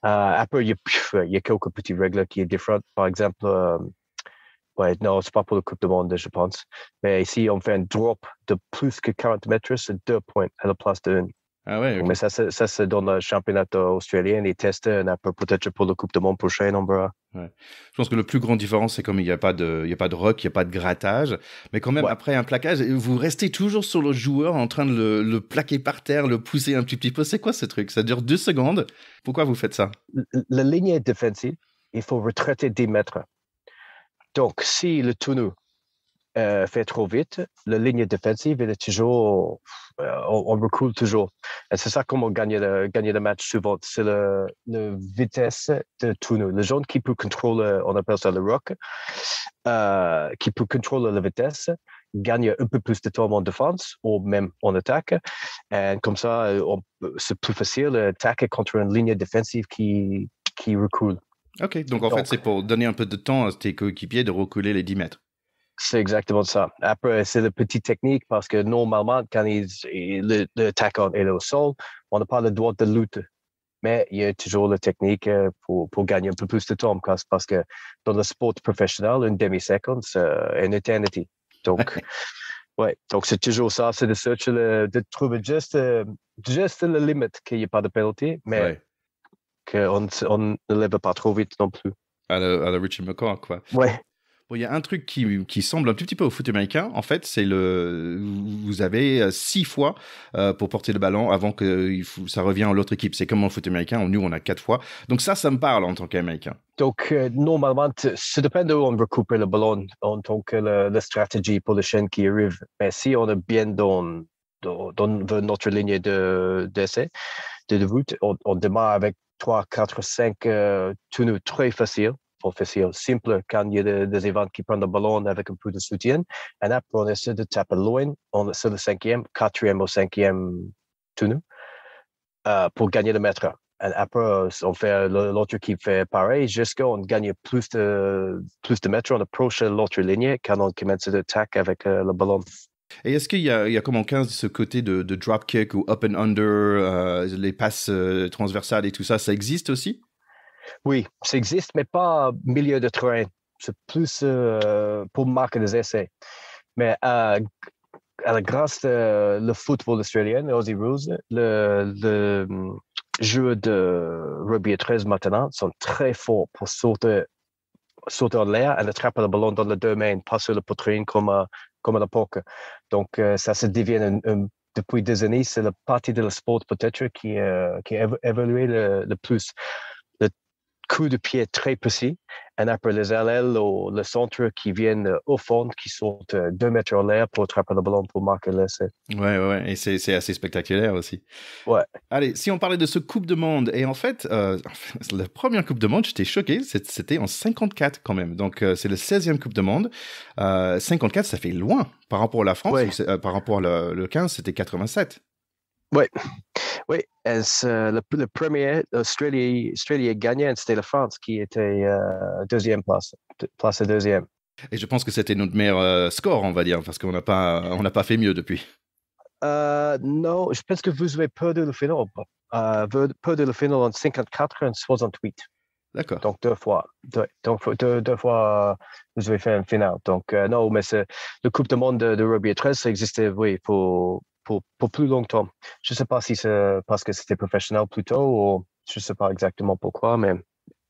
après, il y a quelques petites règles qui sont différentes. Par exemple, ouais, non, c'est pas pour la Coupe du Monde, je pense. Mais ici, on fait un drop de plus que 40 mètres, c'est 2 points à la place de 1. Ah ouais, okay. Mais ça, c'est dans le championnat australien. Les tests, peut-être pour la Coupe du Monde prochaine, on verra. Ouais. Je pense que le plus grand différence, c'est comme il n'y a pas de rock, il n'y a pas de grattage. Mais quand même, après un plaquage, vous restez toujours sur le joueur en train de le plaquer par terre, le pousser un petit peu. C'est quoi ce truc? Ça dure 2 secondes. Pourquoi vous faites ça? La ligne défensive, il faut retraiter 10 mètres. Donc, si le tonneau fait trop vite, la ligne défensive, elle est toujours, on recule toujours. Et c'est ça comment gagner le match souvent. C'est la vitesse de tonneau. Le jaune qui peut contrôler, on appelle ça le rock, qui peut contrôler la vitesse, gagne un peu plus de temps en défense ou même en attaque. Et comme ça, c'est plus facile d'attaquer contre une ligne défensive qui recule. Ok, donc en fait, c'est pour donner un peu de temps à tes coéquipiers de reculer les 10 mètres. C'est exactement ça. Après, c'est la petite technique parce que normalement, quand l'attaquant est au sol, on n'a pas le droit de lutter. Mais il y a toujours la technique pour gagner un peu plus de temps parce que dans le sport professionnel, une demi-seconde, c'est une éternité. Donc, ouais. Donc, c'est toujours ça, c'est de trouver juste la limite qu'il n'y ait pas de pénalité, mais qu'on ne lève pas trop vite non plus. À la Richie McCaw, quoi. Ouais. Bon, il y a un truc qui semble un tout petit peu au foot américain. En fait, c'est vous avez 6 fois pour porter le ballon avant que ça revienne à l'autre équipe. C'est comme en foot américain. Nous, on a 4 fois. Donc ça me parle en tant qu'Américain. Donc, normalement, ça dépend d'où on récupère le ballon en tant que la stratégie pour le chaîne qui arrive. Mais si on est bien dans notre ligne d'essai, de route, on démarre avec 3, 4, 5 tournois très faciles. Facile, simple quand il y a des événements qui prennent le ballon avec un peu de soutien. Et après, on essaie de taper loin. On essaie le 5e, 4e ou 5e tournoi pour gagner le mètre. Et après, on fait l'autre équipe fait pareil jusqu'à on gagne plus de mètres. On approche l'autre ligne quand on commence l'attaque avec le ballon. Et est-ce qu'il y a comme en 15 ce côté de drop kick ou up and under, les passes transversales et tout ça, ça existe aussi? Oui, ça existe, mais pas au milieu de terrain. C'est plus pour marquer des essais. Mais grâce au football australien, les Aussie Rules, le joueurs de rugby à 13 maintenant sont très forts pour sauter sauter en l'air et attraper le ballon dans les deux mains, pas sur la poitrine comme à la poker. Donc, ça se devient depuis des années, c'est la partie de le sport peut-être qui a évolué le plus. Le coup de pied très précis, et après les LL ou le centre qui viennent au fond, qui sautent 2 mètres en l'air pour attraper le ballon pour marquer l'essai. Ouais, et c'est assez spectaculaire aussi. Ouais. Allez, si on parlait de ce Coupe de Monde, et en fait, la première Coupe de Monde, j'étais choqué, c'était en 54 quand même. Donc, c'est le 16e Coupe de Monde. 54, ça fait loin par rapport à la France. Ouais. Par rapport à le 15, c'était 87. Oui, le premier, l'Australie a gagné, c'était la France qui était deuxième place deuxième. Et je pense que c'était notre meilleur score, on va dire, parce qu'on n'a pas fait mieux depuis. Non, je pense que vous avez perdu le final. Perdu le final en 54 et en 68. D'accord. Donc, deux fois, vous avez fait un final. Donc, non, mais le Coupe du Monde de rugby à 13, ça existait, oui, pour plus longtemps. Je ne sais pas si c'est parce que c'était professionnel plus tôt ou je ne sais pas exactement pourquoi, mais...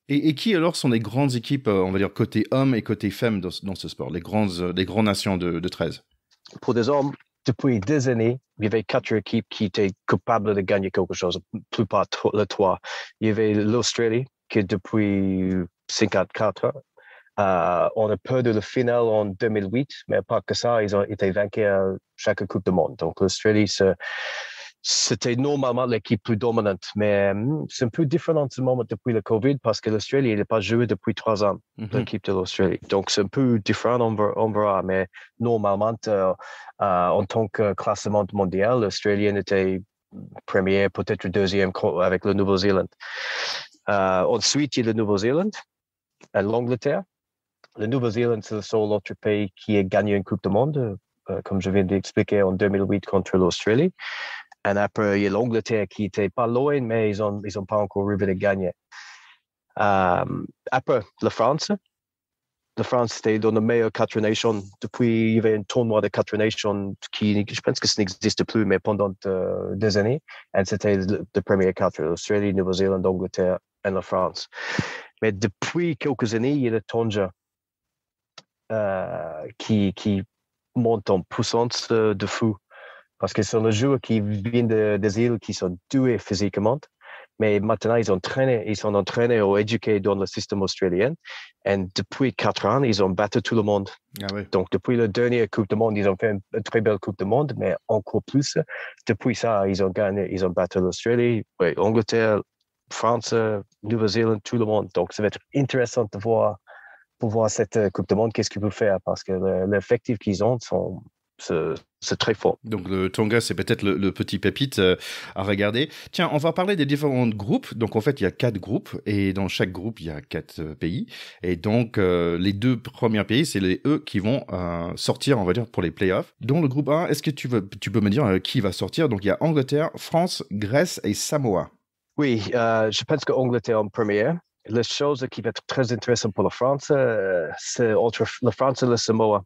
Et qui alors sont les grandes équipes, on va dire, côté hommes et côté femmes dans ce sport, les grandes nations de 13? Pour des hommes, depuis des années, il y avait 4 équipes qui étaient capables de gagner quelque chose, plupart les 3. Il y avait l'Australie, qui depuis 54 on a perdu le final en 2008, mais pas que ça, ils ont été vaincus à chaque Coupe du Monde. Donc, l'Australie, c'était normalement l'équipe plus dominante, mais c'est un peu différent en ce moment depuis le Covid parce que l'Australie n'a pas joué depuis 3 ans, l'équipe de l'Australie. Donc, c'est un peu différent, on verra, mais normalement, en tant que classement mondial, l'Australien était premier, peut-être deuxième avec le Nouvelle-Zélande. Ensuite, il y a le Nouvelle-Zélande et l'Angleterre. Le Nouvelle-Zélande, c'est le seul autre pays qui a gagné une Coupe du Monde, comme je viens d'expliquer, en 2008 contre l'Australie. Et après, il y a l'Angleterre qui était pas loin, mais ils ont pas encore arrivé à gagner. Après, la France. La France était dans le meilleur 4 nations. Depuis, il y avait un tournoi de 4 nations qui, je pense que ça n'existe plus, mais pendant des années. Et c'était le premier 4, l'Australie, Nouvelle-Zélande, l'Angleterre et la France. Mais depuis quelques années, il y a le Tonga qui monte en puissance de fou. Parce que ce sont les joueurs qui viennent des îles qui sont doués physiquement, mais maintenant ils sont entraînés ou éduqués dans le système australien. Et depuis 4 ans, ils ont battu tout le monde. Ah oui. Donc depuis la dernière Coupe du Monde, ils ont fait une très belle Coupe du Monde, mais encore plus, depuis ça, ils ont gagné, ils ont battu l'Australie, l'Angleterre, France, Nouvelle-Zélande, tout le monde. Donc ça va être intéressant de voir pour voir cette Coupe du Monde, qu'est-ce qu'ils peuvent faire, parce que l'effectif qu'ils ont, c'est très fort. Donc le Tonga, c'est peut-être le petit pépite à regarder. Tiens, on va parler des différents groupes. Donc en fait, il y a 4 groupes, et dans chaque groupe, il y a 4 pays. Et donc les 2 premiers pays, c'est eux qui vont sortir, on va dire, pour les playoffs. Dans le groupe 1, est-ce que tu peux me dire qui va sortir? Donc il y a Angleterre, France, Grèce et Samoa. Oui, je pense qu'Angleterre en première. La chose qui va être très intéressante pour la France, c'est entre la France et le Samoa.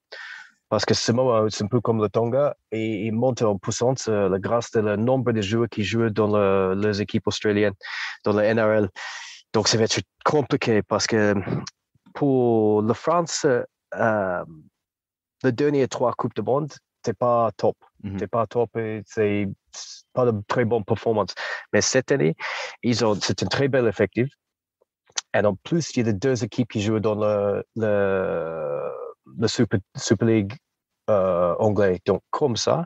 Parce que Samoa, c'est un peu comme le Tonga, et il monte en puissance grâce au nombre de joueurs qui jouent dans les équipes australiennes, dans la NRL. Donc, ça va être compliqué parce que pour la France, les dernières 3 Coupes du Monde, c'est pas top. C'est pas top et c'est pas de très bonne performance. Mais cette année, c'est un très bel effectif. Et en plus, il y a les 2 équipes qui jouent dans le Super League anglais. Donc, comme ça,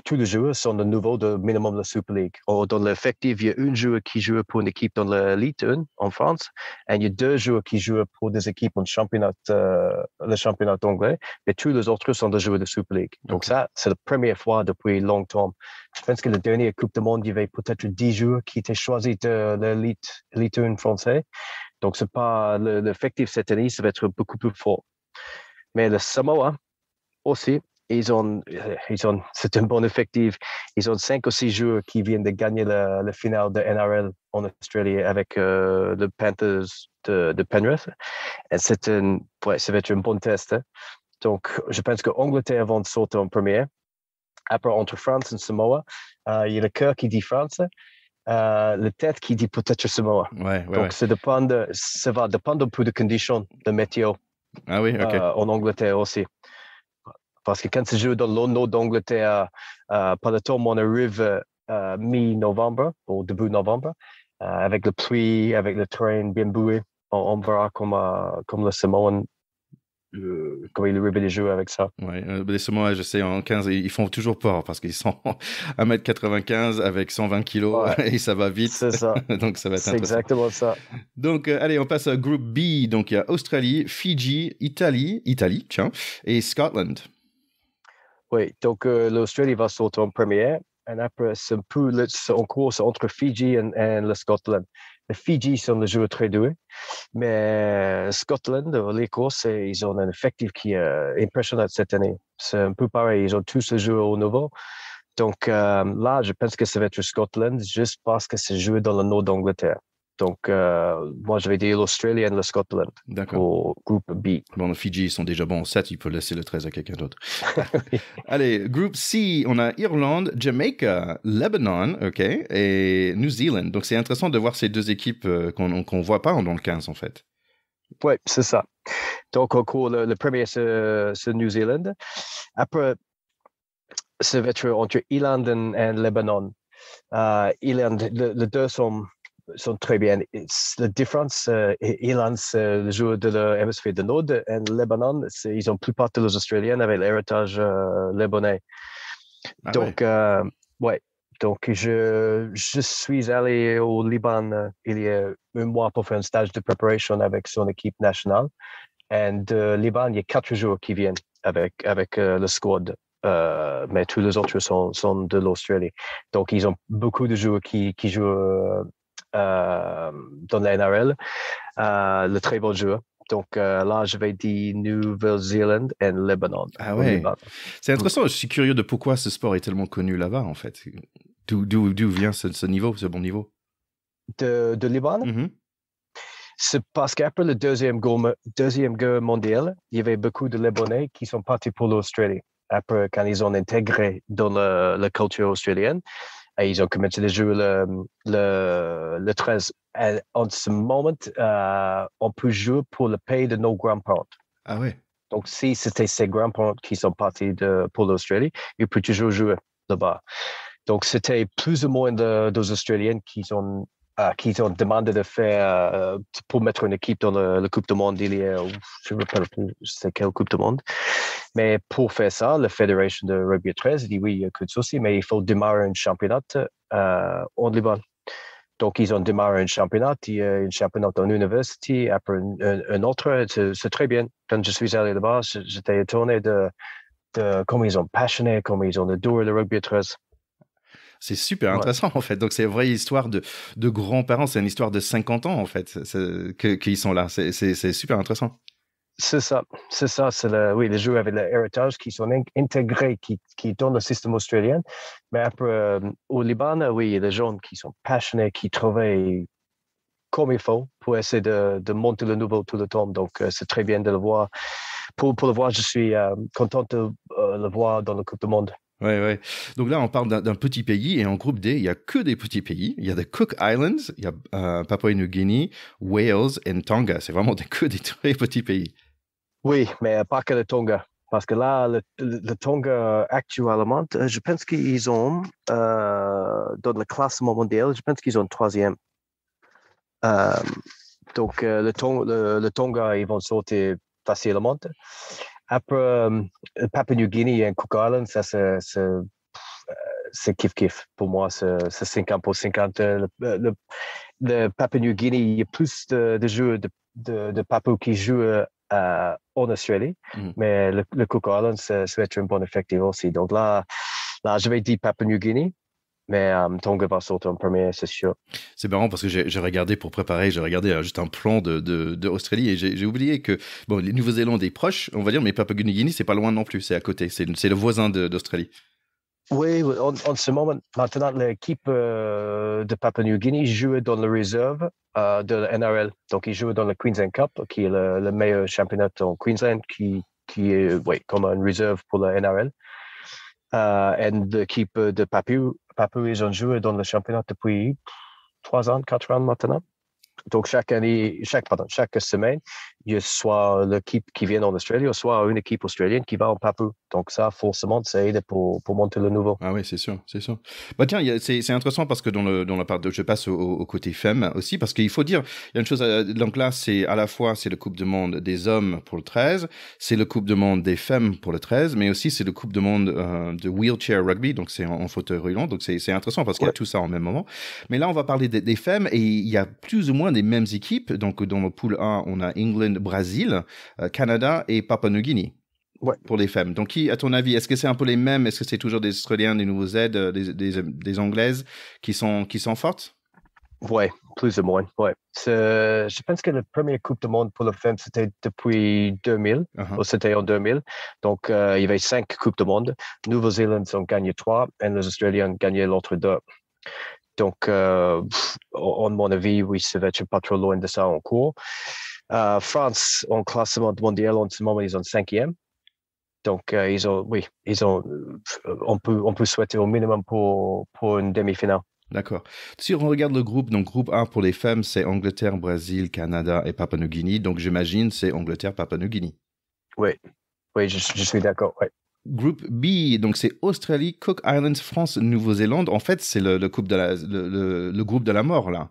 tous les joueurs sont de nouveau de minimum de la Super League. Dans l'effectif, il y a un joueur qui joue pour une équipe dans l'Elite 1 en France, et il y a 2 joueurs qui jouent pour des équipes en le championnat anglais, et tous les autres sont des joueurs de Super League. Donc ça, c'est la première fois depuis longtemps. Je pense que la dernière Coupe du Monde, il y avait peut-être 10 joueurs qui étaient choisis de l'Elite 1 français. Donc, c'est pas l'effectif cette année, ça va être beaucoup plus fort. Mais le Samoa aussi, c'est un bon effectif. Ils ont 5 ou 6 joueurs qui viennent de gagner le finale de NRL en Australie avec le Panthers de Penrith. Et ça va être un bon test. Hein. Donc, je pense que l'Angleterre va sauter en première. Après, entre France et Samoa, il y a le cœur qui dit France. Le tête qui dit peut-être Samoa. Ouais, Donc, ça va dépendre un peu des conditions de météo en Angleterre aussi. Parce que quand tu joues dans le nord d'Angleterre, par le temps, on arrive mi-novembre, au début novembre, avec le pluie, avec le terrain bien boué, on verra comme le Samoan, comment il arrive les jeux avec ça. Ouais, les Samoa, je sais, en 15, ils font toujours peur parce qu'ils sont 1m95 avec 120 kilos et ça va vite. C'est ça. Donc, ça va être C'est intéressant. exactement ça. Donc, allez, on passe à groupe B. Donc, il y a Australie, Fidji, Italie, tiens, et Scotland. Oui, donc l'Australie va sauter en première. Et après, c'est un peu en course entre Fidji et le Scotland. Les Fidji sont des joueurs très doués, mais Scotland, l'Écosse, ils ont un effectif qui est impressionnant cette année. C'est un peu pareil, ils ont tous les joueurs au niveau. Donc là, je pense que ça va être Scotland, juste parce que c'est joué dans le nord d'Angleterre. Donc, moi, je vais dire l'Australie et le Scotland pour groupe B. Bon, les Fidji sont déjà bons en 7, il peut laisser le 13 à quelqu'un d'autre. Allez, groupe C, on a Irlande, Jamaica, Lebanon, et New Zealand. Donc, c'est intéressant de voir ces deux équipes qu'on voit pas dans le 15, en fait. Oui, c'est ça. Donc, en cours, le premier, c'est New Zealand. Après, ça va être entre Irlande et Lebanon. Irlande, les deux sont très bien. La différence, Irlande, c'est le joueur de l'hémisphère du Nord, et Lebanon, ils ont plus part de les Australiens avec l'héritage libanais. Donc, Donc, je suis allé au Liban il y a un mois pour faire un stage de préparation avec son équipe nationale. Et de Liban, il y a 4 joueurs qui viennent avec le squad. Mais tous les autres sont de l'Australie. Donc, ils ont beaucoup de joueurs qui jouent dans la NRL, le très bon joueur. Donc là, je vais dire Nouvelle-Zélande et Lebanon. Ah ouais, c'est intéressant. Je suis curieux de pourquoi ce sport est tellement connu là-bas, en fait. D'où vient ce niveau, ce bon niveau? De Liban? C'est parce qu'après la deuxième guerre mondiale, il y avait beaucoup de Libanais qui sont partis pour l'Australie. Après, quand ils ont intégré dans la culture australienne, et ils ont commencé à jouer le 13. Et en ce moment, on peut jouer pour le pays de nos grands-parents. Ah ouais. Donc, si c'était ses grands-parents qui sont partis pour l'Australie, ils peuvent toujours jouer là-bas. Donc, c'était plus ou moins des Australiens qui ont demandé de faire pour mettre une équipe dans la Coupe du Monde. Il y a, je ne me rappelle plus c'est quelle Coupe du Monde. Mais pour faire ça, la Fédération de Rugby 13 dit oui, il y a que de soucis, mais il faut démarrer un championnat en Liban. Donc, ils ont démarré un championnat. Il y a un championnat en université, après un autre. C'est très bien. Quand je suis allé là-bas, j'étais étonné de comment ils ont passionné, comment ils ont adoré le Rugby 13. C'est super intéressant, en fait. Donc, c'est une vraie histoire de grands-parents. C'est une histoire de 50 ans, en fait, qu'ils sont là. C'est super intéressant. C'est ça. Oui, les joueurs avec l'héritage qui sont intégrés, qui donnent le système australien. Mais après, au Liban, oui, il y a des gens qui sont passionnés, qui trouvent comme il faut pour essayer de monter le niveau tout le temps. Donc, c'est très bien de le voir. Pour le voir, je suis content de le voir dans la Coupe du Monde. Ouais. Donc là, on parle d'un petit pays et en groupe D, il n'y a que des petits pays. Il y a des Cook Islands, il y a Papouasie-Nouvelle-Guinée, Wales et Tonga. C'est vraiment que des très petits pays. Oui, mais pas que le Tonga. Parce que là, le Tonga actuellement, je pense qu'ils ont, dans le classement mondial, je pense qu'ils ont 3e. Donc, le Tonga, ils vont sauter facilement. Après, Papouasie-Nouvelle-Guinée et Cook Islands, ça, c'est kiff-kiff. Pour moi, c'est 50-50. Le Papouasie-Nouvelle-Guinée, il y a plus de joueurs de Papou qui jouent en Australie, mais le Cook Islands, ça va être un bon effectif aussi. Donc là, je vais dire Papouasie-Nouvelle-Guinée. Mais Tonga va sauter en premier, c'est sûr. C'est marrant parce que j'ai regardé pour préparer, j'ai regardé juste un plan de Australie et j'ai oublié que bon, les Nouvelle-Zélande est proche, on va dire, mais Papouasie-Nouvelle-Guinée, c'est pas loin non plus, c'est à côté, c'est le voisin d'Australie. Oui, en ce moment, maintenant, l'équipe de Papouasie-Nouvelle-Guinée joue dans le réserve de la NRL. Donc, ils jouent dans le Queensland Cup, qui est le meilleur championnat en Queensland, qui est comme une réserve pour la NRL. Et l'équipe de Papou Papou, ils ont joué dans le championnat depuis 3 ans, 4 ans maintenant. Donc, chaque semaine, il y a soit l'équipe qui vient en Australie, ou soit une équipe australienne qui va en Papou. Donc, ça, forcément, ça aide pour monter le niveau. Ah oui, c'est sûr. Bah tiens, c'est intéressant parce que dans la part je passe au côté femmes aussi, parce qu'il faut dire, il y a une chose, donc là, c'est à la fois, c'est le Coupe du Monde des hommes pour le 13, c'est le Coupe du Monde des femmes pour le 13, mais aussi c'est le Coupe du Monde de wheelchair rugby, donc c'est en fauteuil roulant, donc c'est intéressant parce qu'il y a tout ça en même moment. Mais là, on va parler des femmes et il y a plus ou moins des mêmes équipes. Donc, dans le pool 1, on a England, Brésil, Canada et Papua-Nouvelle-Guinée. Ouais. Pour les femmes. Donc, à ton avis, est-ce que c'est un peu les mêmes? Est-ce que c'est toujours des Australiens, des Nouveaux-Zélandes, des Anglaises qui sont fortes? Oui, plus ou moins. Ouais. Je pense que la première Coupe du Monde pour les femmes, c'était depuis 2000. Ou c'était en 2000. Donc, il y avait 5 Coupes du Monde. Nouvelle-Zélande ont gagné 3 et les Australiens ont gagné l'autre 2. Donc, en mon avis, oui, ça va être pas trop loin de ça en cours. France, en classement mondial, en ce moment, ils ont 5e. Donc, on peut souhaiter au minimum pour une demi-finale. D'accord. Si on regarde le groupe, donc groupe 1 pour les femmes, c'est Angleterre, Brésil, Canada et Papua-Nouvelle-Guinée. Donc, j'imagine c'est Angleterre, Papua-Nouvelle-Guinée. Oui, je suis d'accord, ouais. Groupe B, donc c'est Australie, Cook Islands, France, Nouvelle-Zélande. En fait, c'est le groupe le groupe de la mort, là.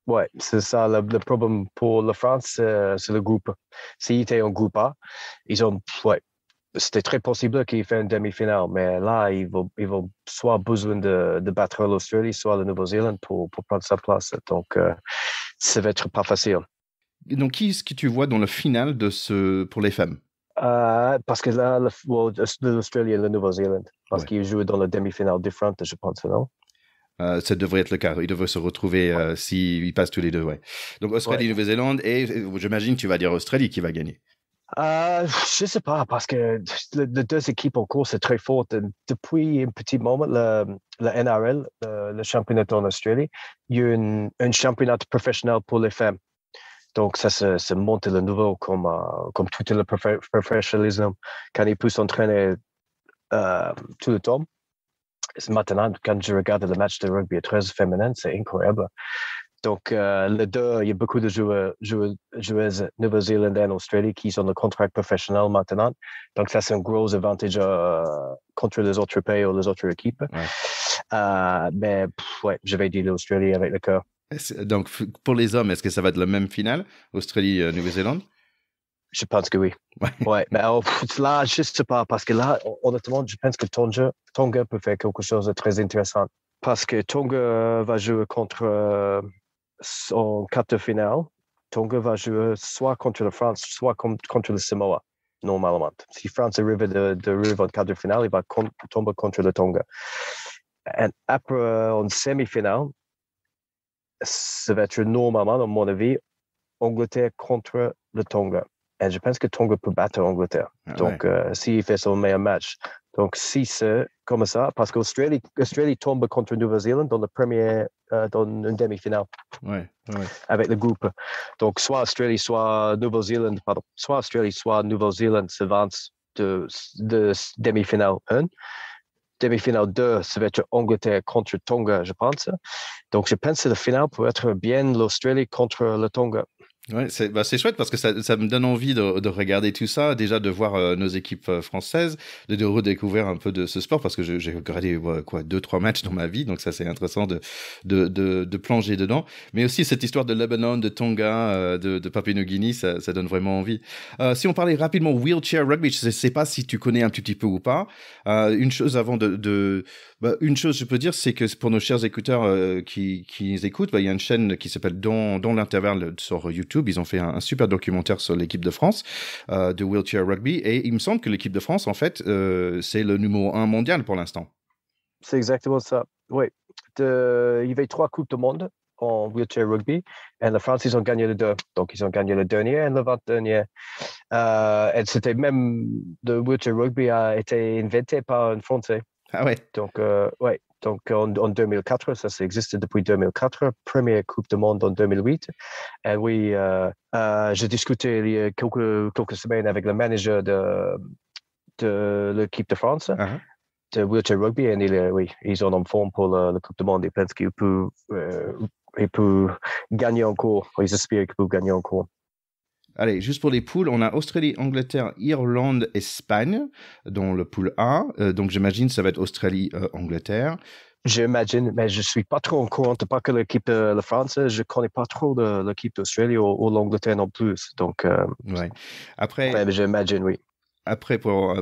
Ouais, c'est ça. Le problème pour la France, c'est le groupe. S'ils étaient en groupe A, c'était très possible qu'ils fassent une demi-finale, mais là, ils vont soit besoin de battre l'Australie, soit la Nouvelle-Zélande pour prendre sa place. Donc, ça va être pas facile. Donc, qui est-ce que tu vois dans le final pour les femmes? Parce que là, l'Australie et la Nouvelle-Zélande, parce qu'ils jouent dans la demi-finale différente, je pense, non? Ça devrait être le cas. Ils devraient se retrouver s'ils passent tous les deux, ouais. Donc, Australie, Nouvelle-Zélande, et j'imagine que tu vas dire Australie qui va gagner. Je sais pas, parce que les deux équipes en cours, c'est très fort. Depuis un petit moment, le NRL, le championnat en Australie, il y a un championnat professionnel pour les femmes. Donc, ça se monte le niveau comme tout le professionnalisme, quand ils peuvent s'entraîner tout le temps. Maintenant, quand je regarde le match de rugby à 13 féminin, c'est incroyable. Donc, les deux, il y a beaucoup de joueuses Nouvelle-Zélande et Australie qui ont le contrat professionnel maintenant. Donc, ça, c'est un gros avantage contre les autres pays ou les autres équipes. Ouais. Mais, je vais dire l'Australie avec le cœur. Donc, pour les hommes, est-ce que ça va être la même finale, Australie-Nouvelle-Zélande? Je pense que oui. Ouais, mais là, je ne sais pas, parce que là, honnêtement, je pense que Tonga peut faire quelque chose de très intéressant. Parce que Tonga va jouer en quart de finale. Tonga va jouer soit contre la France, soit contre le Samoa, normalement. Si France arrive en quart de finale, il va tomber contre le Tonga. Et après, en semi-finale, ça va être normalement, à mon avis, Angleterre contre le Tonga. Et je pense que Tonga peut battre Angleterre. Donc, s'il fait son meilleur match. Donc, si c'est comme ça, parce qu'Australie tombe contre Nouvelle-Zélande dans une demi-finale. Ouais. Avec le groupe. Donc, soit Australie, soit Nouvelle-Zélande, soit Nouvelle-Zélande s'avance de demi-finale 1. Demi-finale 2, ça va être Angleterre contre Tonga, je pense. Donc, je pense que la finale peut être bien l'Australie contre le Tonga. Ouais, c'est chouette parce que ça me donne envie de regarder tout ça, déjà de voir nos équipes françaises, de redécouvrir un peu de ce sport parce que j'ai regardé 2-3 matchs dans ma vie, donc ça c'est intéressant de plonger dedans. Mais aussi cette histoire de Lebanon, de Tonga, de Papua-Nouvelle-Guinée, ça donne vraiment envie. Si on parlait rapidement wheelchair rugby, je sais pas si tu connais un petit peu ou pas. Une chose avant une chose je peux dire, c'est que pour nos chers écouteurs qui nous écoutent, il y a une chaîne qui s'appelle Dans l'intervalle sur YouTube. Ils ont fait un super documentaire sur l'équipe de France de wheelchair rugby et il me semble que l'équipe de France, en fait, c'est le numéro 1 mondial pour l'instant. C'est exactement ça, oui. Il y avait 3 Coupes du Monde en wheelchair rugby et la France, ils ont gagné les 2. Donc, ils ont gagné le dernier et le 20-dernier. Et c'était même, le wheelchair rugby a été inventé par un Français. Ah ouais. Donc, ouais. Donc, en 2004, ça existe depuis 2004. Première Coupe du Monde en 2008. Et oui, j'ai discuté il y a quelques semaines avec le manager de l'équipe de France. Uh-huh. de wheelchair rugby et oui, ils sont en forme pour la Coupe du Monde. Ils pensent qu'ils peuvent gagner encore. Ils espèrent qu'ils peuvent gagner encore. Allez, juste pour les poules, on a Australie, Angleterre, Irlande, Espagne, dans le pool A. Donc j'imagine ça va être Australie, Angleterre. J'imagine, mais je suis pas trop au courant, pas que l'équipe de la France, je connais pas trop l'équipe d'Australie ou l'Angleterre non plus. Donc, ouais. Après, ouais, j'imagine, oui. Après, pour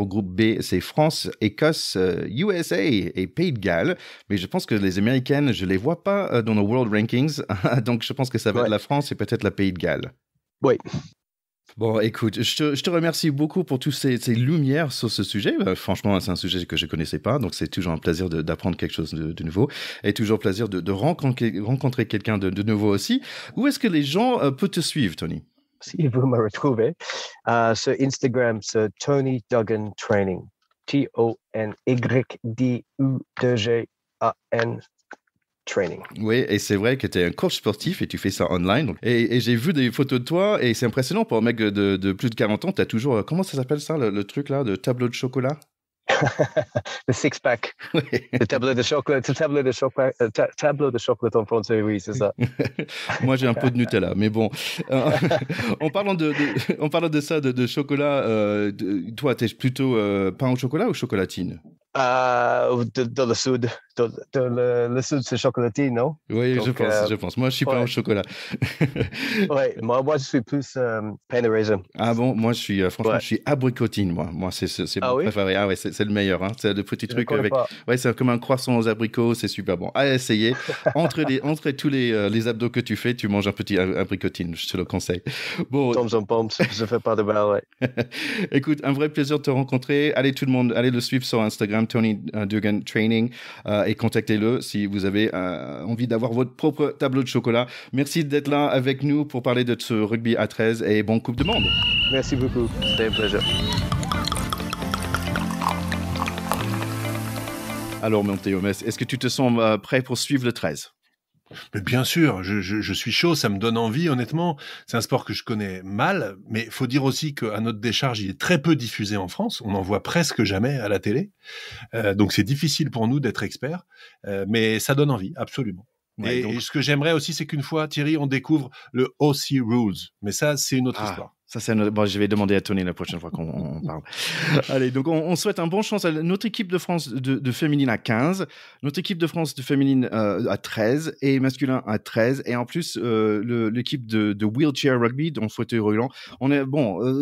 groupe B, c'est France, Écosse, USA et Pays de Galles. Mais je pense que les Américaines, je les vois pas dans nos World Rankings. Donc, je pense que ça va être la France et peut-être la Pays de Galles. Oui. Bon, écoute, je te remercie beaucoup pour toutes ces lumières sur ce sujet. Franchement, c'est un sujet que je connaissais pas, donc c'est toujours un plaisir d'apprendre quelque chose de nouveau et toujours un plaisir de rencontrer quelqu'un de nouveau aussi. Où est-ce que les gens peuvent te suivre, Tony? Si vous me retrouvez sur Instagram, c'est Tony Duggan Training. TonyDugan Training. Oui, et c'est vrai que tu es un coach sportif et tu fais ça online. Donc, et j'ai vu des photos de toi et c'est impressionnant pour un mec de plus de 40 ans. Tu as toujours, comment ça s'appelle ça, le truc là, de tableau de chocolat? Le six-pack. Oui. Le tableau de chocolat. Tableau de chocolat en français, oui, c'est ça. Moi, j'ai un peu de Nutella, mais bon. En parlant de ça, de chocolat, toi, tu es plutôt pain au chocolat ou chocolatine? Dans le sud. Le sud, c'est chocolatine, non? Oui, donc, je pense. Moi, je suis pain au chocolat. Oui, moi, je suis plus pain au raisin. Ah bon, moi, franchement, je suis abricotine, moi. Moi, c'est mon préféré. Ah ouais, c'est le meilleur. Hein. C'est le petit truc avec. Ouais, c'est comme un croissant aux abricots, c'est super bon. À essayer. Entre tous les abdos que tu fais, tu manges un petit abricotine, je te le conseille. Bon. Tom's en pommes, je fais pas de mal, ouais. Écoute, un vrai plaisir de te rencontrer. Allez, tout le monde, allez le suivre sur Instagram, Tony Duggan Training, et contactez-le si vous avez envie d'avoir votre propre tableau de chocolat. Merci d'être là avec nous pour parler de ce rugby à 13 et bonne Coupe du Monde. Merci beaucoup, c'était un plaisir. Alors, mon Théo, est-ce que tu te sens prêt pour suivre le 13? Mais bien sûr, je suis chaud, ça me donne envie, honnêtement. C'est un sport que je connais mal, mais il faut dire aussi qu'à notre décharge, il est très peu diffusé en France. On n'en voit presque jamais à la télé. Donc, c'est difficile pour nous d'être experts, mais ça donne envie, absolument. Ouais, et ce que j'aimerais aussi, c'est qu'une fois, Thierry, on découvre le OC Rules. Mais ça, c'est une autre histoire. Ça, bon, je vais demander à Tony la prochaine fois qu'on parle. Allez, donc on souhaite un bon chance à notre équipe de France de féminine à 15, notre équipe de France de féminine à 13 et masculin à 13. Et en plus, l'équipe de wheelchair rugby, en fauteuil roulant. On est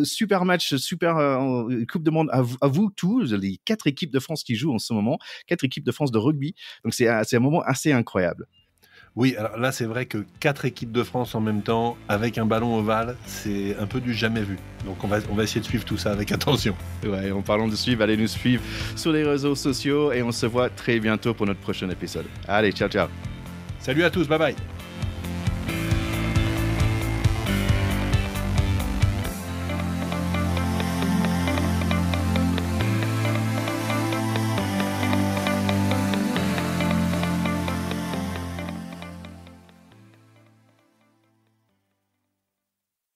super match, super Coupe de Monde à vous tous, les 4 équipes de France qui jouent en ce moment, 4 équipes de France de rugby. Donc c'est un moment assez incroyable. Oui, alors là, c'est vrai que 4 équipes de France en même temps, avec un ballon ovale, c'est un peu du jamais vu. Donc, on va essayer de suivre tout ça avec attention. Ouais, en parlant de suivre, allez nous suivre sur les réseaux sociaux et on se voit très bientôt pour notre prochain épisode. Allez, ciao, ciao. Salut à tous, bye bye.